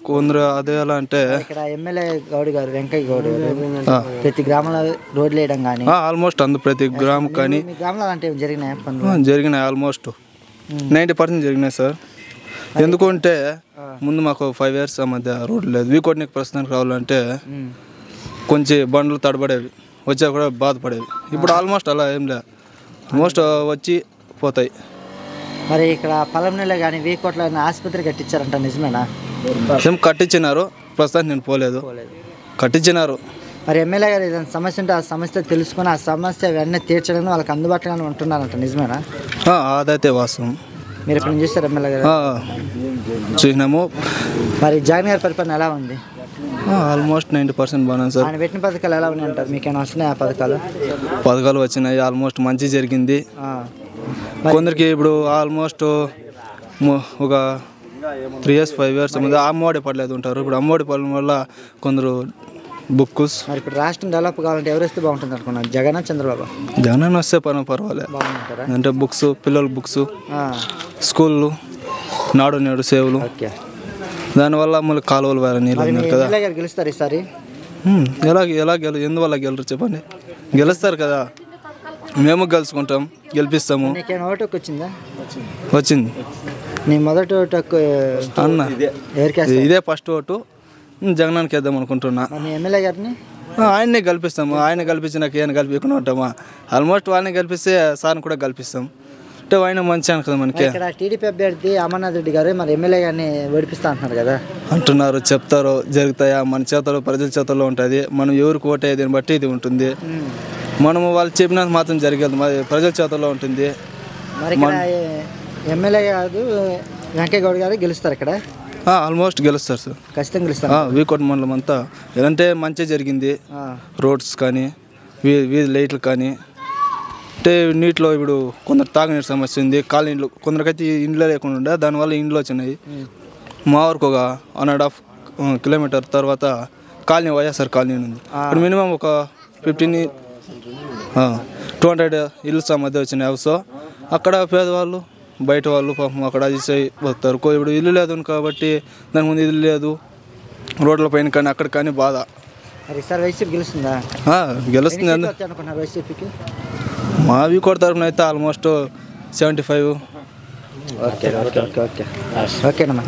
కొందరు అదే ఎలా అంటే ఇక్కడ ఎమ్మెల్యే గౌడ్ గారు వెంకయ్య గౌడ్ ప్రతి గ్రామంలో రోడ్లు వేయడం కానీ ఆల్మోస్ట్ ప్రతి గ్రామం కానీ గ్రామంలో అంటే జరిగినాయి ఆల్మోస్ట్ 90% జరిగినాయి సార్. ఎందుకంటే ముందు మాకు 5 years మధ్య రోడ్లు లేదు. వీకోటికి ప్రస్తుతానికి రావాలంటే కొంచెం బండ్లు తడబడేవి, వచ్చా కూడా బాధపడేవి. ఇప్పుడు ఆల్మోస్ట్ అలా ఏం లేదు, ఆల్మోస్ట్ వచ్చి పోతాయి. మరి ఇక్కడ పొలంలో కానీ 1000 కోట్ల ఆసుపత్రి కట్టించారంట, నిజమేనా? ఏం కట్టించినారు, ప్రస్తుతానికి నేను పోలేదు, కట్టించినారు. మరి ఎమ్మెల్యే గారు ఏదైనా సమస్య ఉంటే ఆ సమస్య తెలుసుకొని ఆ సమస్య వెంటనే తీర్చడానికి వాళ్ళకి అందుబాటులోనే ఉంటున్నారంట, నిజమేనా? అదైతే వాస్తవం. మీరు ఎప్పుడు చూస్తారు ఎమ్మెల్యే గారు? చూసినాము. మరి జగన్ గారి పరిపాలన ఎలా ఉంది? ఆల్మోస్ట్ 90% బాగున్నాను సార్. ఆయన పెట్టిన పథకాలు ఎలా ఉన్నాయి అంటారు? మీకేమైనా వస్తున్నాయి ఆ పథకాలు వచ్చినాయి, ఆల్మోస్ట్ మంచి జరిగింది. కొందరికి ఇప్పుడు ఆల్మోస్ట్ ఒక 3 years 5 years ముందు అమ్మఒడి పడలేదు ఉంటారు. ఇప్పుడు అమ్మఒడి పడడం వల్ల కొందరు బుక్స్. మరి ఇప్పుడు రాష్ట్రం డెవలప్ కావాలంటే ఎవరు వస్తే బాగుంటుంది అనుకున్నారు? జగన్, చంద్రబాబు? జగన్ వస్తే పర్వాలేదు. అంటే బుక్స్, పిల్లల బుక్స్, స్కూళ్ళు, నాడు నేడు సేవలు, దానివల్ల మళ్ళీ కాలువలు వేరే నీళ్ళు కదా. గెలుస్తారు ఈసారి? ఎందువల్ల గెలరు చెప్పండి? గెలుస్తారు కదా, మేము గెలుచుకుంటాం, గెలిపిస్తాము. ఓటుకు వచ్చిందా? వచ్చింది. నీ మొదటి ఓటు అన్న ఇదే ఫస్ట్ ఓటు, జగనానికి వేద్దాం అనుకుంటున్నా. ఎమ్మెల్యే గారిని ఆయన్నే గెలిపిస్తాము. ఆయన గెలిపించినాక ఏం గెలిపించకుండా ఉంటామా? ఆల్మోస్ట్ వాళ్ళని గెలిపిస్తే సార్ని కూడా గెలిపిస్తాం. అంటే ఆయన మంచి ఆయన కదా మనకి ఇక్కడ టీడీపీ అభ్యర్థి అమర్నాథ్ రెడ్డి గారు మరి ఎమ్మెల్యే గారిని ఓడిపిస్తా అంటున్నారు కదా. అంటున్నారు, చెప్తారు, జరుగుతాయా మన చేతలో ప్రజల చేతల్లో ఉంటుంది. మనం ఎవరికి ఓటే దీన్ని బట్టి ఇది ఉంటుంది. మనము వాళ్ళు చెప్పినంత మాత్రం జరిగేది మరి ప్రజల చేతల్లో ఉంటుంది. మరి ఇక్కడ ఎమ్మెల్యే కాదు వెంకయ్య గౌడ్ గారు గెలుస్తారు ఇక్కడ. ఆల్మోస్ట్ గెలుస్తారు సార్, ఖచ్చితంగా గెలుస్తారు. వీకోట మండలం అంతా ఏదంటే మంచి జరిగింది. రోడ్స్ కానీ వీధి లైట్లు కానీ అంటే నీటిలో ఇప్పుడు కొందరు తాగునీటి సమస్య ఉంది. కాలనీలు కొందరికైతే ఇండ్లు లేకుండా ఉండే, దానివల్ల ఇండ్లు వచ్చినాయి. మా వరకు ఒక 1.5 కిలోమీటర్ తర్వాత కాలనీ వైఎస్ఆర్ కాలనీ ఉంది. ఇప్పుడు మినిమం ఒక 200 ఇల్లు మధ్య వచ్చినాయి హౌస్. అక్కడ పేదవాళ్ళు బయట వాళ్ళు పాపం అక్కడ అజిస్తాయి వస్తారు. ఇప్పుడు ఇల్లు లేదు కాబట్టి దాని ముందు ఇల్లు లేదు, రోడ్ల పైన కానీ అక్కడ కానీ బాధ. వైసీపీ గెలుస్తుందా? గెలుస్తుంది. వైసీపీకి మా వీకోట తరఫున అయితే almost 75. Okay okay okay okay ఓకేనమ్మా.